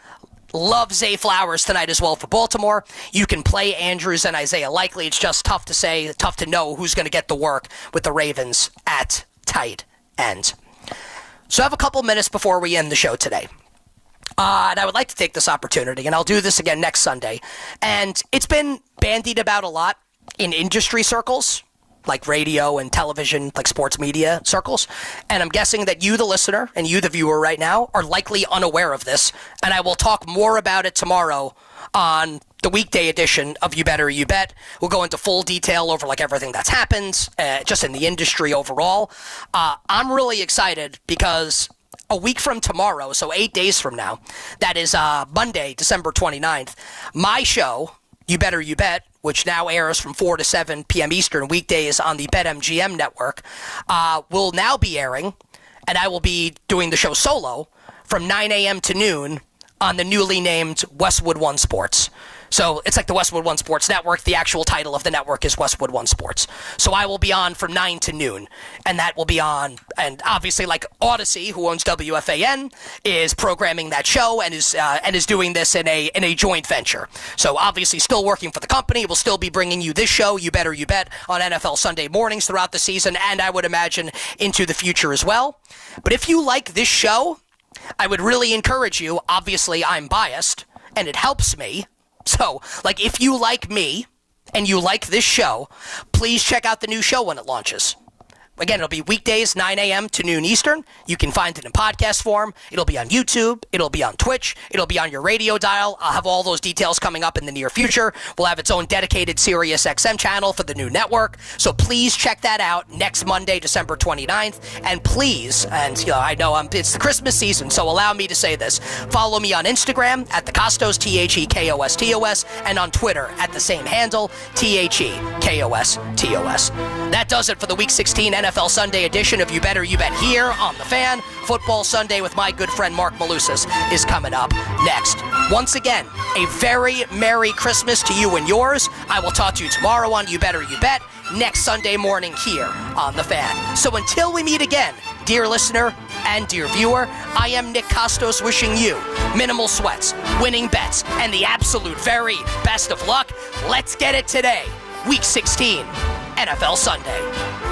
Love Zay Flowers tonight as well for Baltimore. You can play Andrews and Isaiah Likely. It's just tough to say, tough to know who's going to get the work with the Ravens at tight end. So I have a couple minutes before we end the show today. And I would like to take this opportunity, and I'll do this again next Sunday. And it's been bandied about a lot in industry circles, like radio and television, like sports media circles. And I'm guessing that you, the listener, and you, the viewer right now, are likely unaware of this. And I will talk more about it tomorrow on the weekday edition of You Better You Bet. We'll go into full detail over like everything that's happened, just in the industry overall. I'm really excited because a week from tomorrow, so 8 days from now, that is Monday, December 29th, my show, You Better You Bet, which now airs from 4 to 7 p.m. Eastern weekdays on the BetMGM network, will now be airing, and I will be doing the show solo from 9 a.m. to noon on the newly named Westwood One Sports. So it's like the Westwood One Sports Network. The actual title of the network is Westwood One Sports. So I will be on from 9 to noon, and that will be on. And obviously, like Odyssey, who owns WFAN, is programming that show and is doing this in a joint venture. So obviously, still working for the company. We'll still be bringing you this show, You Better You Bet, on NFL Sunday mornings throughout the season, and I would imagine into the future as well. But if you like this show, I would really encourage you. Obviously, I'm biased, and it helps me. So, like, if you like me and you like this show, please check out the new show when it launches. Again, it'll be weekdays, 9 a.m. to noon Eastern. You can find it in podcast form. It'll be on YouTube. It'll be on Twitch. It'll be on your radio dial. I'll have all those details coming up in the near future. We'll have its own dedicated Sirius XM channel for the new network. So please check that out next Monday, December 29th. And please, and I know it's the Christmas season, so allow me to say this. Follow me on Instagram at the Kostos, TheKostos, and on Twitter at the same handle, TheKostos. That does it for the Week 16 NFL Sunday edition of You Better You Bet here on The Fan. Football Sunday with my good friend Mark Malusis is coming up next. Once again, a very Merry Christmas to you and yours. I will talk to you tomorrow on You Better You Bet, next Sunday morning here on The Fan. So until we meet again, dear listener and dear viewer, I am Nick Kostos wishing you minimal sweats, winning bets, and the absolute very best of luck. Let's get it today. Week 16, NFL Sunday.